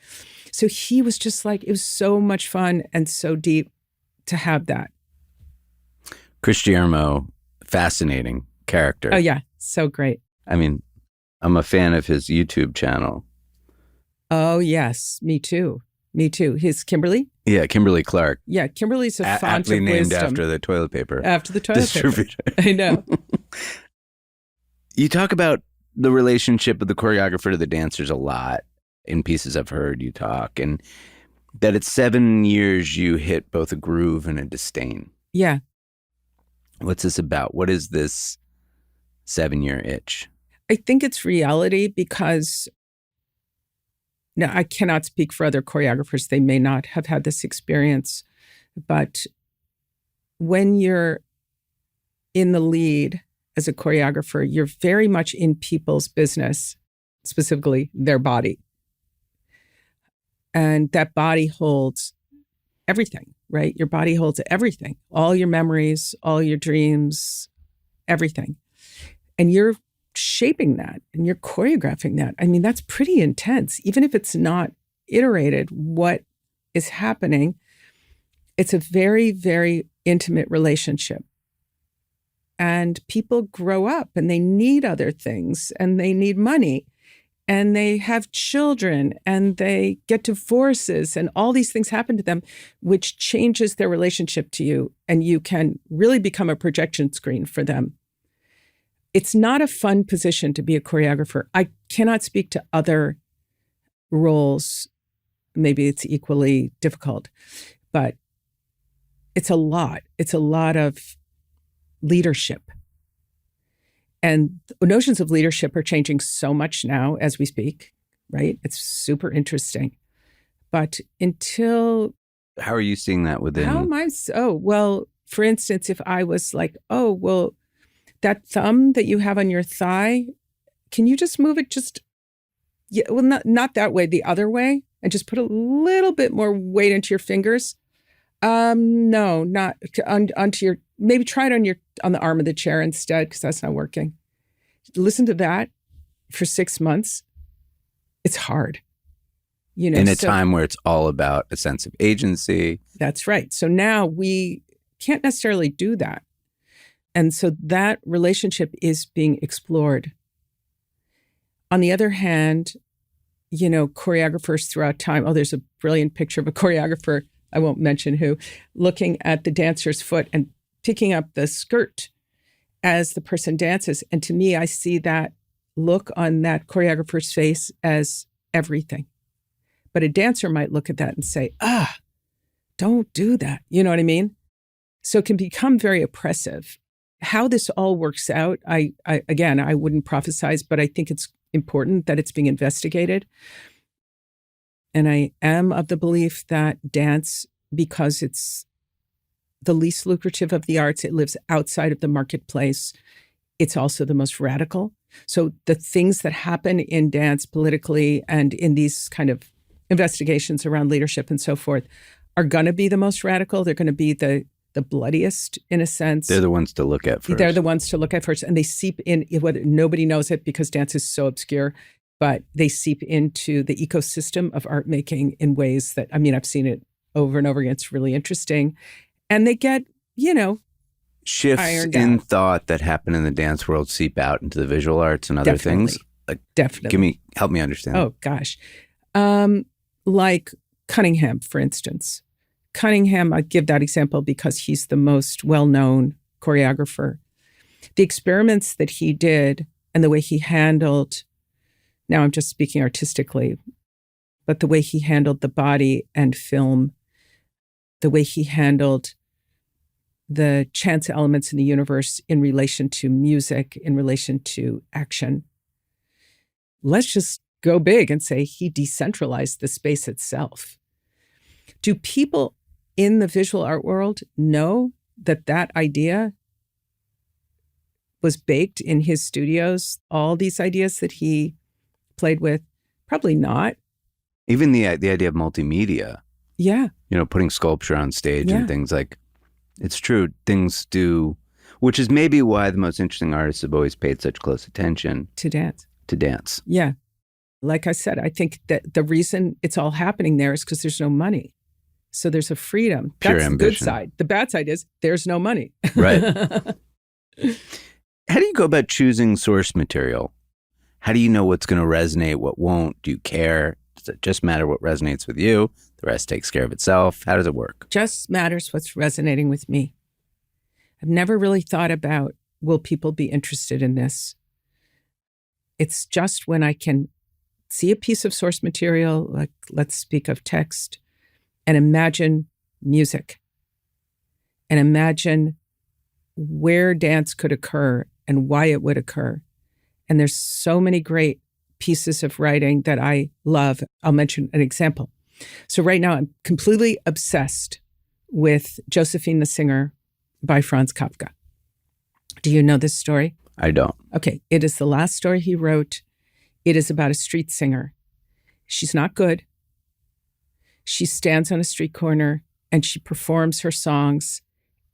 So he was just like, it was so much fun and so deep to have that. Chris Jarmo, fascinating character. Oh, yeah. So great. I mean, I'm a fan of his YouTube channel. Oh, yes. Me too. His Kimberly? Yeah, Kimberly Clark. Yeah, Kimberly's a font aptly of named wisdom. after the toilet paper. After the toilet distributor. paper. I know. You talk about the relationship of the choreographer to the dancers a lot in pieces I've heard you talk, and that at 7 years you hit both a groove and a disdain. Yeah. What's this about? What is this 7-year itch? I think it's reality because, now I cannot speak for other choreographers. They may not have had this experience, but when you're in the lead as a choreographer, you're very much in people's business, specifically their body. And that body holds everything, right? Your body holds everything, all your memories, all your dreams, everything. And you're shaping that and you're choreographing that. I mean, that's pretty intense. Even if it's not iterated, what is happening, it's a very, very intimate relationship. And people grow up and they need other things and they need money and they have children and they get divorces and all these things happen to them, which changes their relationship to you. And you can really become a projection screen for them. It's not a fun position to be a choreographer. I cannot speak to other roles. Maybe it's equally difficult, but it's a lot. It's a lot of leadership. And notions of leadership are changing so much now as we speak, right? It's super interesting. But until... How are you seeing that within? How am I? Well, for instance, if I was like, oh, well, that thumb that you have on your thigh, can you just move it not that way, the other way, and just put a little bit more weight into your fingers? No, not onto your, maybe try it on the arm of the chair instead, because that's not working. Listen to that for 6 months. It's hard. In a time where it's all about a sense of agency. That's right. So now we can't necessarily do that. And so that relationship is being explored. On the other hand, choreographers throughout time, there's a brilliant picture of a choreographer, I won't mention who, looking at the dancer's foot and picking up the skirt as the person dances. And to me, I see that look on that choreographer's face as everything. But a dancer might look at that and say, don't do that. You know what I mean? So it can become very oppressive. How this all works out, I wouldn't prophesize, but I think it's important that it's being investigated. And I am of the belief that dance, because it's the least lucrative of the arts, it lives outside of the marketplace. It's also the most radical. So the things that happen in dance politically and in these kind of investigations around leadership and so forth are going to be the most radical. They're going to be the bloodiest, in a sense. They're the ones to look at first. They're the ones to look at first. And they seep in, whether nobody knows it because dance is so obscure, but they seep into the ecosystem of art making in ways that, I've seen it over and over again. It's really interesting. And they get, shifts in thought that happen in the dance world seep out into the visual arts and other things. Definitely. Help me understand. Oh, gosh. Like Cunningham, for instance. Cunningham, I give that example because he's the most well-known choreographer. The experiments that he did and the way he handled, now I'm just speaking artistically, but the way he handled the body and film, the way he handled the chance elements in the universe in relation to music, in relation to action. Let's just go big and say he decentralized the space itself. Do people in the visual art world know that idea was baked in his studios? All these ideas that he played with? Probably not. Even the idea of multimedia. Yeah. Putting sculpture on stage and things like, it's true, things do, which is maybe why the most interesting artists have always paid such close attention. To dance. Yeah. Like I said, I think that the reason it's all happening there is because there's no money. So there's a freedom. Pure That's ambition. The good side. The bad side is there's no money. Right. How do you go about choosing source material? How do you know what's going to resonate, what won't? Do you care? Does it just matter what resonates with you? The rest takes care of itself. How does it work? Just matters what's resonating with me. I've never really thought about, will people be interested in this? It's just when I can see a piece of source material, like let's speak of text, and imagine music, and imagine where dance could occur and why it would occur. And there's so many great pieces of writing that I love. I'll mention an example. So right now I'm completely obsessed with Josephine the Singer by Franz Kafka. Do you know this story? I don't. Okay. It is the last story he wrote. It is about a street singer. She's not good. She stands on a street corner and she performs her songs.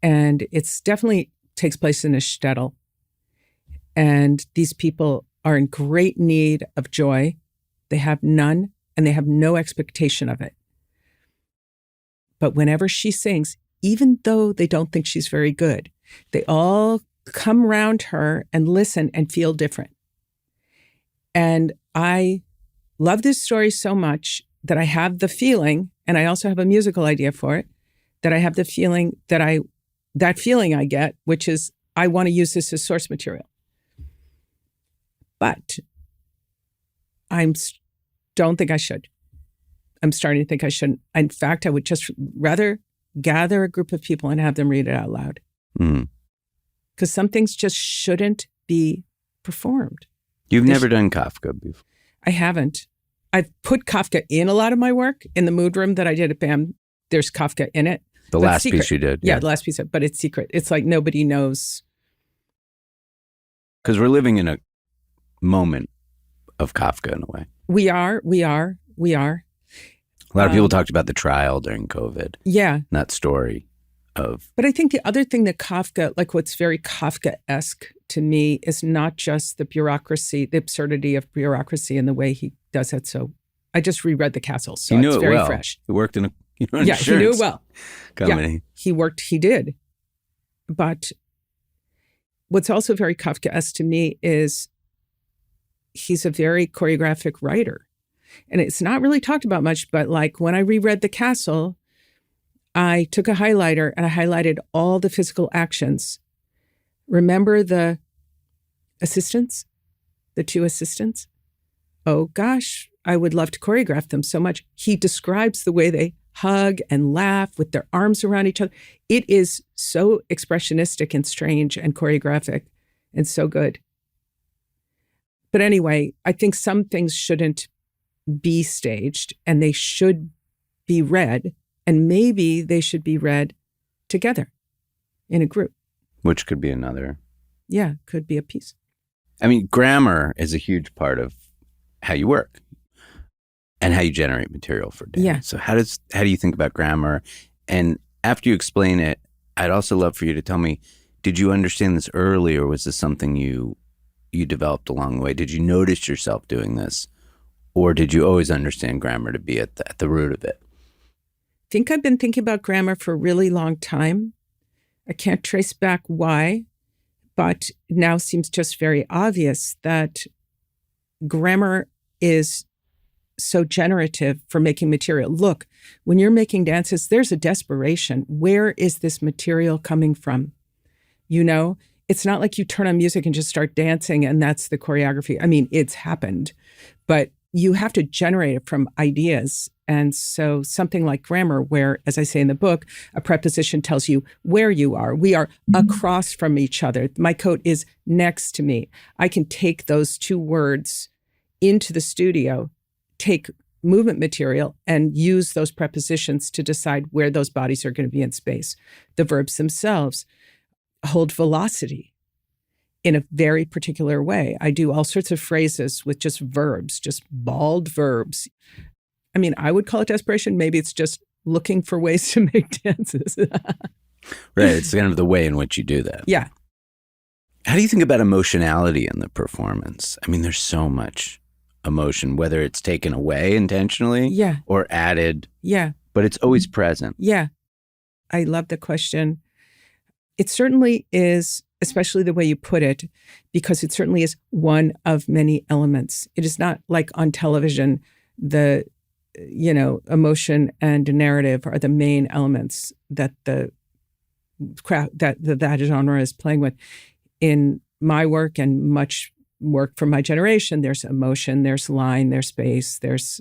And it's definitely takes place in a shtetl. And these people are in great need of joy. They have none and they have no expectation of it. But whenever she sings, even though they don't think she's very good, they all come around her and listen and feel different. And I love this story so much that I have the feeling, and I also have a musical idea for it, that I have the feeling that feeling I get, which is I want to use this as source material. But I don't think I should. I'm starting to think I shouldn't. In fact, I would just rather gather a group of people and have them read it out loud. Because some things just shouldn't be performed. You've never done Kafka before. I haven't. I've put Kafka in a lot of my work. In the mood room that I did at BAM, there's Kafka in it. The but last secret. piece you did. Yeah, the last piece, but it's secret. It's like nobody knows. Because we're living in a moment of Kafka in a way. We are. A lot of people talked about the trial during COVID. Yeah. And that story of... But I think the other thing that Kafka, like what's very Kafka-esque to me, is not just the bureaucracy, the absurdity of bureaucracy and the way he does it. So I just reread The Castle, so he knew it's it very well. fresh. He worked in a yeah, he knew it well. Company. Yeah, he did. But what's also very Kafka-esque to me is he's a very choreographic writer. And it's not really talked about much, but like when I reread The Castle, I took a highlighter and I highlighted all the physical actions. Remember the assistants, the two assistants? Oh gosh, I would love to choreograph them so much. He describes the way they hug and laugh with their arms around each other. It is so expressionistic and strange and choreographic and so good. But anyway, I think some things shouldn't be staged and they should be read, and maybe they should be read together in a group. Which could be another. Yeah, could be a piece. I mean, grammar is a huge part of how you work and how you generate material for dance. Yeah. So how do you think about grammar? And after you explain it, I'd also love for you to tell me, did you understand this early, or was this something you developed along the way? Did you notice yourself doing this? Or did you always understand grammar to be at the root of it? I think I've been thinking about grammar for a really long time. I can't trace back why, but it now seems just very obvious that grammar is so generative for making material. Look, when you're making dances, there's a desperation. Where is this material coming from? You know, it's not like you turn on music and just start dancing and that's the choreography. I mean, it's happened, but you have to generate it from ideas. And so something like grammar, where, as I say in the book, a preposition tells you where you are. We are across from each other. My coat is next to me. I can take those two words into the studio, take movement material, and use those prepositions to decide where those bodies are going to be in space. The verbs themselves hold velocity in a very particular way. I do all sorts of phrases with just verbs, just bald verbs. I mean, I would call it desperation. Maybe it's just looking for ways to make dances. Right. It's kind of the way in which you do that. Yeah. How do you think about emotionality in the performance? I mean, there's so much emotion, whether it's taken away intentionally or added. Yeah. But it's always present. Yeah. I love the question. It certainly is, especially the way you put it, because it certainly is one of many elements. It is not like on television, the, emotion and narrative are the main elements that that genre is playing with. In my work and much work from my generation, there's emotion, there's line, there's space, there's,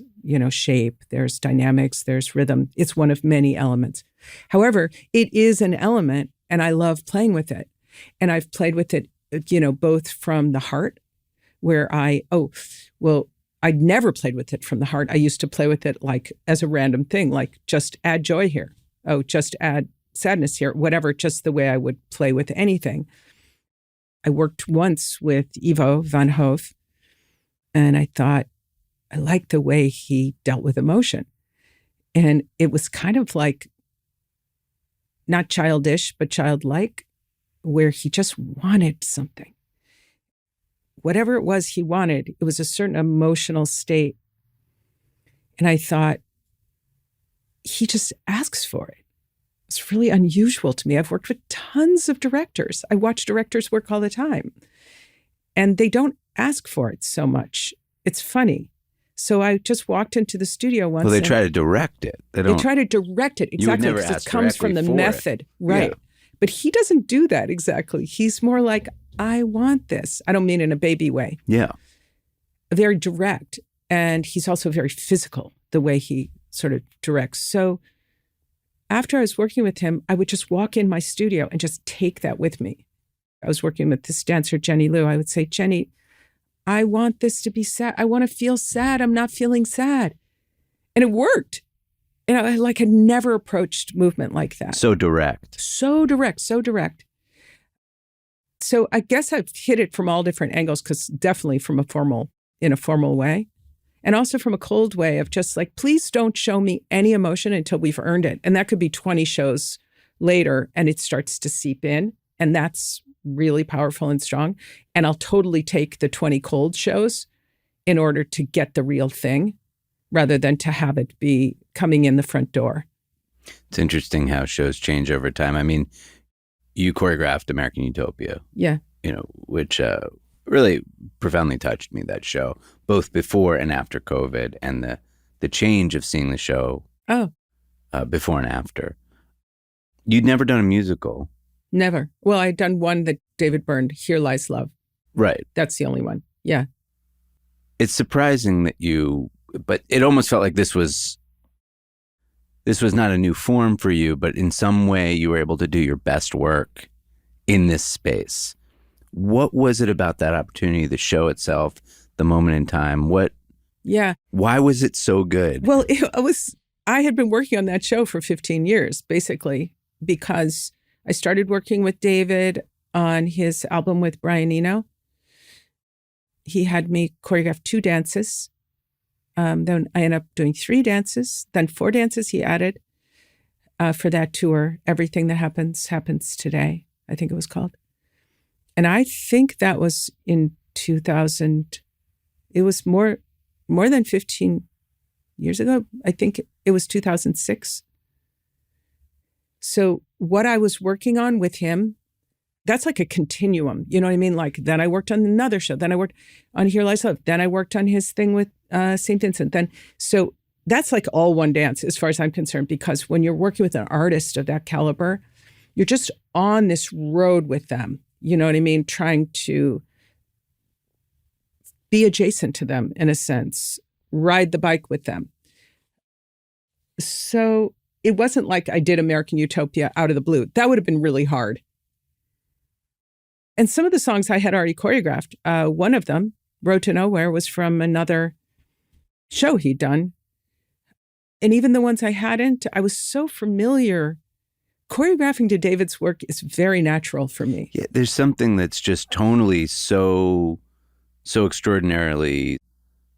shape, there's dynamics, there's rhythm. It's one of many elements. However, it is an element, and I love playing with it. And I've played with it, both from the heart, where I'd never played with it from the heart. I used to play with it like as a random thing, like just add joy here. Oh, just add sadness here, whatever, just the way I would play with anything. I worked once with Ivo van Hoof, and I thought, I liked the way he dealt with emotion. And it was kind of like, not childish, but childlike, where he just wanted something. Whatever it was he wanted, it was a certain emotional state. And I thought, he just asks for it. It's really unusual to me. I've worked with tons of directors. I watch directors work all the time. And they don't ask for it so much. It's funny. So I just walked into the studio once. Well, they try to direct it. They try to direct it, exactly, because it comes from the method. Right. Yeah. But he doesn't do that exactly. He's more like, I want this. I don't mean in a baby way. Yeah. Very direct. And he's also very physical, the way he sort of directs. So after I was working with him, I would just walk in my studio and just take that with me. I was working with this dancer, Jenny Liu. I would say, Jenny, I want this to be sad. I want to feel sad. I'm not feeling sad. And it worked. And I had never approached movement like that. So direct. So direct, so direct. So I guess I've hit it from all different angles, because definitely in a formal way. And also from a cold way of just like, please don't show me any emotion until we've earned it. And that could be 20 shows later and it starts to seep in. And that's really powerful and strong. And I'll totally take the 20 cold shows in order to get the real thing, rather than to have it be coming in the front door. It's interesting how shows change over time. I mean, you choreographed American Utopia. Yeah. Which really profoundly touched me, that show, both before and after COVID, and the change of seeing the show before and after. You'd never done a musical. Never. Well, I'd done one that David Byrne, Here Lies Love. Right. That's the only one. Yeah. It's surprising that but it almost felt like this was not a new form for you, but in some way you were able to do your best work in this space. What was it about that opportunity, the show itself, the moment in time? Why was it so good? Well, I had been working on that show for 15 years, basically, because I started working with David on his album with Brian Eno. He had me choreograph 2 dances. Then I ended up doing 3 dances, then 4 dances he added for that tour. Everything That Happens Today, I think it was called. And I think that was in 2000. It was more than 15 years ago. I think it was 2006. So what I was working on with him, that's like a continuum. You know what I mean? Like, then I worked on another show. Then I worked on Here Lies Love. Then I worked on his thing with St. Vincent. So that's like all one dance as far as I'm concerned, because when you're working with an artist of that caliber, you're just on this road with them. You know what I mean? Trying to be adjacent to them in a sense, ride the bike with them. So it wasn't like I did American Utopia out of the blue. That would have been really hard. And some of the songs I had already choreographed. One of them, Road to Nowhere, was from another show he'd done. And even the ones I hadn't, I was so familiar. Choreographing to David's work is very natural for me. Yeah, there's something that's just tonally so extraordinarily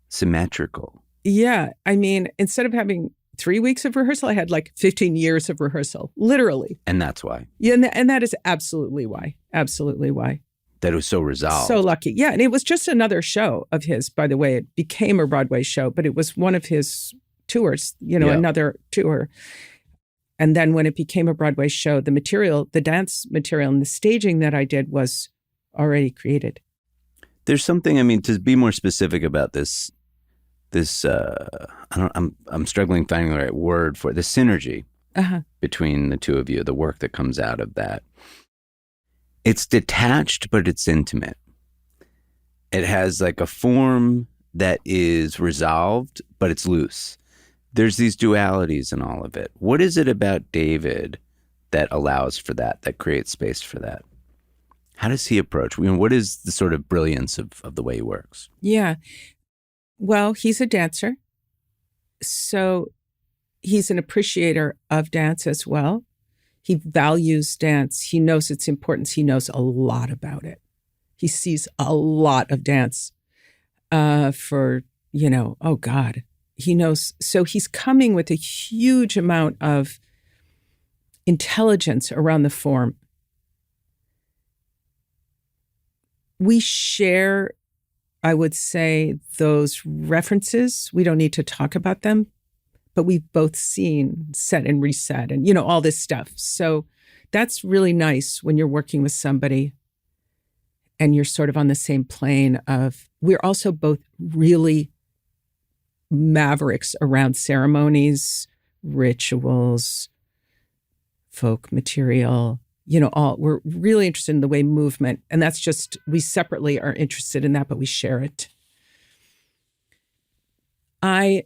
symmetrical. Yeah. I mean, instead of having 3 weeks of rehearsal, I had like 15 years of rehearsal, literally. And that's why. Yeah, and that is absolutely why. Absolutely why. That it was so resolved. So lucky. Yeah, and it was just another show of his, by the way. It became a Broadway show, but it was one of his tours, another tour. And then when it became a Broadway show, the dance material and the staging that I did was already created. There's something, I mean, to be more specific about this, I'm struggling finding the right word for it, the synergy between the two of you, the work that comes out of that. It's detached, but it's intimate. It has like a form that is resolved, but it's loose. There's these dualities in all of it. What is it about David that allows for that creates space for that? How does he approach? What is the sort of brilliance of the way he works? Yeah. Well, he's a dancer. So he's an appreciator of dance as well. He values dance. He knows its importance. He knows a lot about it. He sees a lot of dance oh God. He knows. So he's coming with a huge amount of intelligence around the form. We share, I would say, those references. We don't need to talk about them, but we've both seen set and reset and, all this stuff. So that's really nice when you're working with somebody and you're sort of on the same plane of, we're also both really mavericks around ceremonies, rituals, folk material, we're really interested in the way movement. And that's just, we separately are interested in that, but we share it. I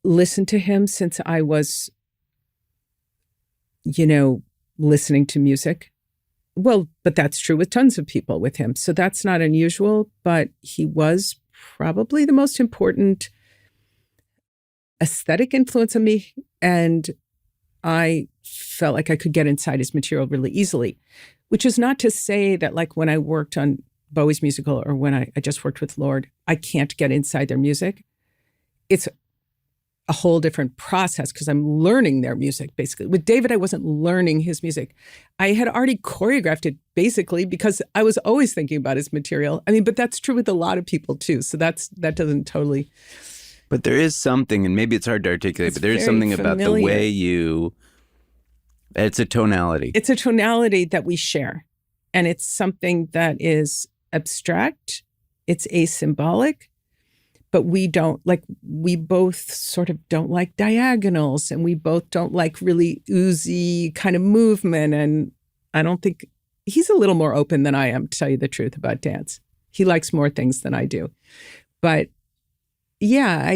listened to him since I was, listening to music. Well, but that's true with tons of people with him. So that's not unusual, but he was probably the most important aesthetic influence on me. And I felt like I could get inside his material really easily, which is not to say that like when I worked on Bowie's musical or when I just worked with Lord, I can't get inside their music. It's a whole different process because I'm learning their music, basically. With David, I wasn't learning his music. I had already choreographed it, basically, because I was always thinking about his material. I mean, but that's true with a lot of people, too. So that doesn't totally... But there is something, and maybe it's hard to articulate, but there is something about the way you... It's a tonality. It's a tonality that we share. And it's something that is abstract. It's asymbolic. But we both sort of don't like diagonals, and we both don't like really oozy kind of movement. And I don't think he's a little more open than I am, to tell you the truth, about dance. He likes more things than I do. But yeah,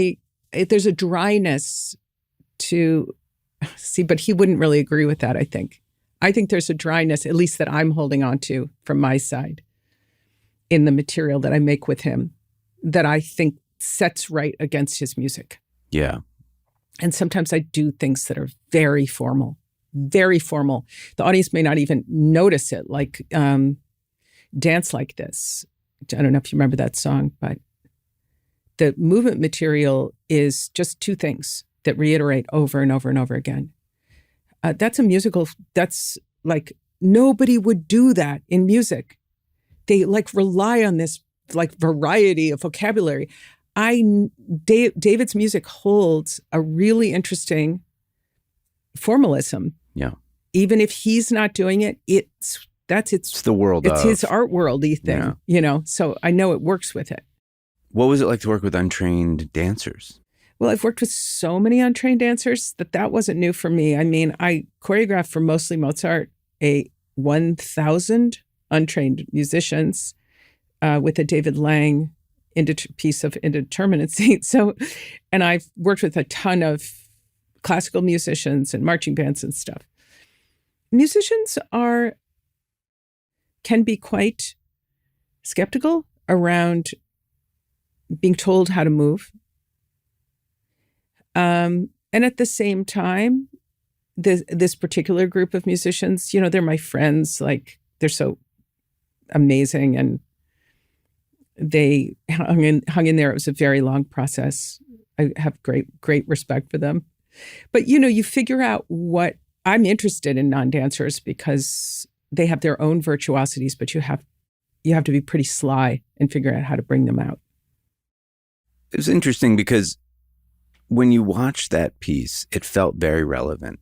there's a dryness to see, but he wouldn't really agree with that, I think. I think there's a dryness, at least that I'm holding on to from my side in the material that I make with him, that I think sets right against his music. Yeah. And sometimes I do things that are very formal, very formal. The audience may not even notice it, like Dance Like This. I don't know if you remember that song, but the movement material is just two things that reiterate over and over and over again. That's a musical, that's like, nobody would do that in music. They like rely on this like variety of vocabulary. David's music holds a really interesting formalism. Yeah. Even if he's not doing it, it's the world. It's his art worldy thing, So I know it works with it. What was it like to work with untrained dancers? Well, I've worked with so many untrained dancers that wasn't new for me. I mean, I choreographed for mostly Mozart, 1,000 untrained musicians with a David Lang piece of indeterminacy. So, and I've worked with a ton of classical musicians and marching bands and stuff. Musicians can be quite skeptical around being told how to move. And at the same time, this particular group of musicians, they're my friends, like they're so amazing, and they hung in there. It was a very long process. I have great respect for them. But, you figure out what I'm interested in non-dancers because they have their own virtuosities, but you have to be pretty sly and figure out how to bring them out. It was interesting because when you watched that piece, it felt very relevant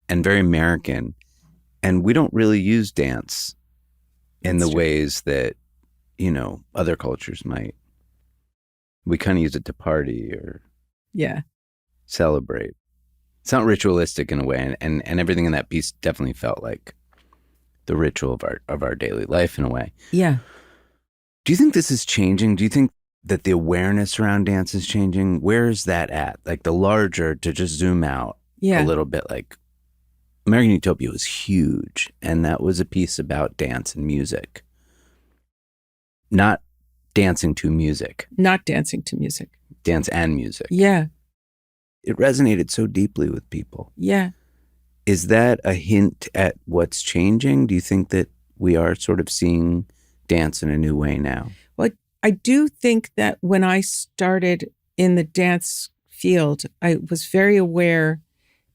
and very American. And we don't really use dance in the ways that, other cultures might. We kind of use it to party or celebrate. It's not ritualistic in a way. And everything in that piece definitely felt like the ritual of our daily life in a way. Yeah. Do you think this is changing? Do you think that the awareness around dance is changing? Where is that at? Like the larger, to just zoom out a little bit, like American Utopia was huge. And that was a piece about dance and music. Not dancing to music. Not dancing to music. Dance and music. Yeah. It resonated so deeply with people. Yeah. Is that a hint at what's changing? Do you think that we are sort of seeing dance in a new way now? Well, I do think that when I started in the dance field, I was very aware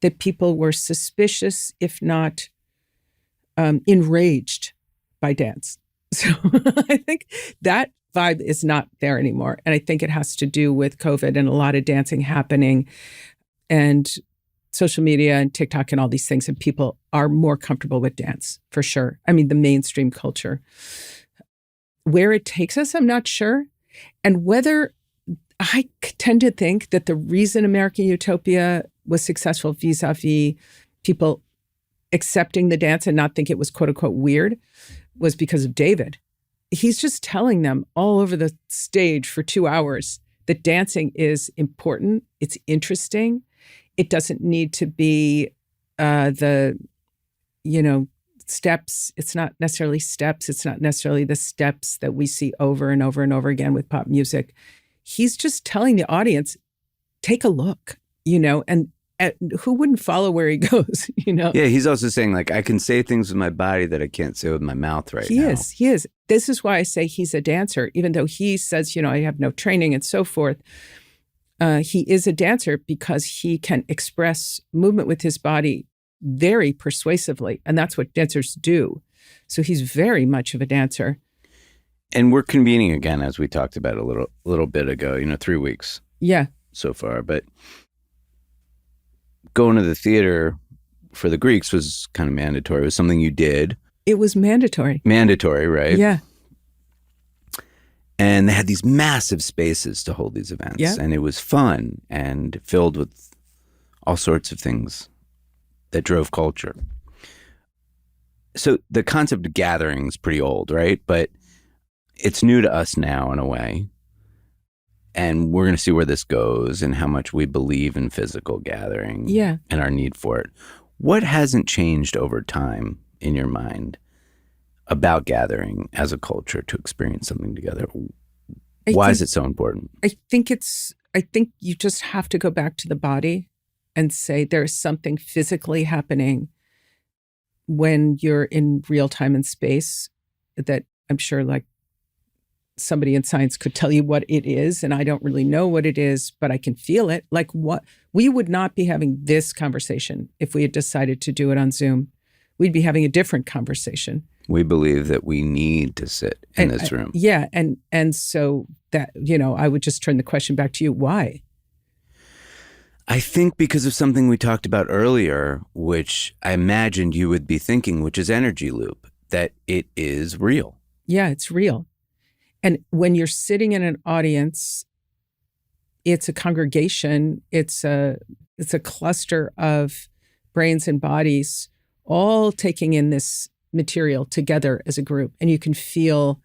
that people were suspicious, if not enraged by dance. So I think that vibe is not there anymore. And I think it has to do with COVID and a lot of dancing happening and social media and TikTok and all these things. And people are more comfortable with dance, for sure. I mean, the mainstream culture. Where it takes us, I'm not sure. And whether I tend to think that the reason American Utopia was successful vis-a-vis people accepting the dance and not think it was quote unquote weird was because of David. He's just telling them all over the stage for 2 hours that dancing is important. It's interesting. It doesn't need to be the steps. It's not necessarily steps. It's not necessarily the steps that we see over and over and over again with pop music. He's just telling the audience, take a look, and who wouldn't follow where he goes, Yeah, he's also saying, like, I can say things with my body that I can't say with my mouth right now. He is. This is why I say he's a dancer, even though he says, I have no training and so forth. He is a dancer because he can express movement with his body very persuasively. And that's what dancers do. So he's very much of a dancer. And we're convening again, as we talked about a little bit ago, 3 weeks. Yeah. So far. But going to the theater for the Greeks was kind of mandatory. It was something you did. It was mandatory. Mandatory, right? Yeah. And they had these massive spaces to hold these events. Yeah. And it was fun and filled with all sorts of things that drove culture. So the concept of gathering is pretty old, right? But it's new to us now in a way. And we're going to see where this goes and how much we believe in physical gathering and our need for it. What hasn't changed over time in your mind about gathering as a culture to experience something together? Why is it so important? I think you just have to go back to the body and say there's something physically happening when you're in real time and space that I'm sure like somebody in science could tell you what it is. And I don't really know what it is, but I can feel it. Like what we would not be having this conversation if we had decided to do it on Zoom. We'd be having a different conversation. We believe that we need to sit in this room. Yeah. And so that, I would just turn the question back to you. Why? I think because of something we talked about earlier, which I imagined you would be thinking, which is energy loop, that it is real. Yeah, it's real. And when you're sitting in an audience, it's a congregation, it's a cluster of brains and bodies all taking in this material together as a group. And you can feel,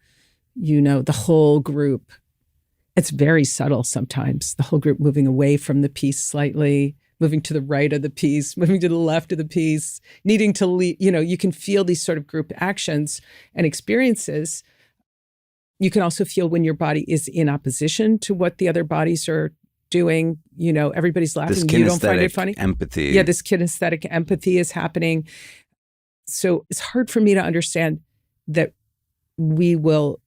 the whole group. It's very subtle sometimes, the whole group moving away from the piece slightly, moving to the right of the piece, moving to the left of the piece, needing to leave. You can feel these sort of group actions and experiences. You can also feel when your body is in opposition to what the other bodies are doing. Everybody's laughing. You don't find it funny? Empathy. Yeah, this kinesthetic empathy is happening. So it's hard for me to understand that we will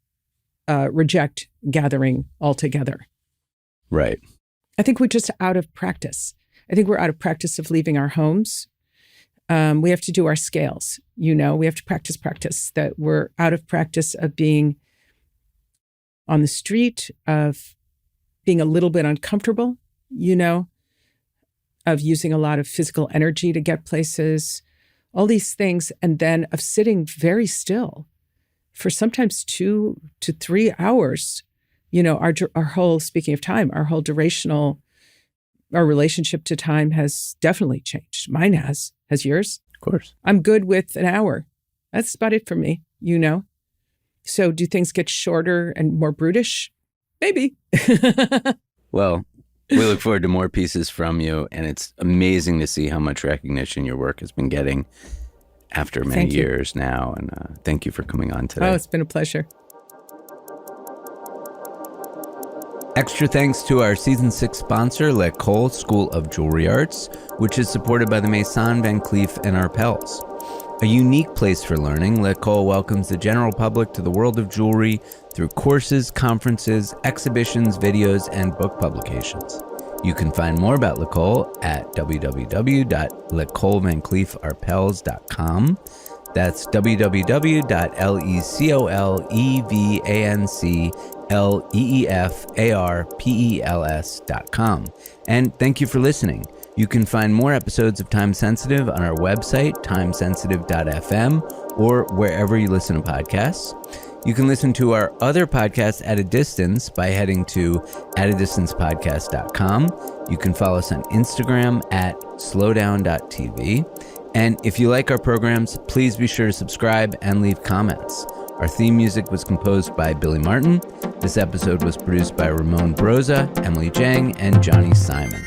reject gathering altogether. Right. I think we're just out of practice. I think we're out of practice of leaving our homes. We have to do our scales. We have to practice, that we're out of practice of being on the street, of being a little bit uncomfortable, of using a lot of physical energy to get places, all these things, and then of sitting very still for sometimes 2 to 3 hours. Our whole, speaking of time, our whole our relationship to time has definitely changed. Mine has. Has yours? Of course. I'm good with an hour. That's about it for me, So do things get shorter and more brutish? Maybe. Well, we look forward to more pieces from you, and it's amazing to see how much recognition your work has been getting after many years now. And thank you for coming on today. Oh, it's been a pleasure. Extra thanks to our Season 6 sponsor, L'École School of Jewelry Arts, which is supported by the Maison Van Cleef and Arpels. A unique place for learning, L'École welcomes the general public to the world of jewelry through courses, conferences, exhibitions, videos, and book publications. You can find more about L'École at www.lecolevancleefarpels.com. That's www.lecolevancleefarpels.com. And thank you for listening. You can find more episodes of Time Sensitive on our website, timesensitive.fm, or wherever you listen to podcasts. You can listen to our other podcasts at a distance by heading to atadistancepodcast.com. You can follow us on Instagram at slowdown.tv. And if you like our programs, please be sure to subscribe and leave comments. Our theme music was composed by Billy Martin. This episode was produced by Ramon Broza, Emily Jang, and Johnny Simon.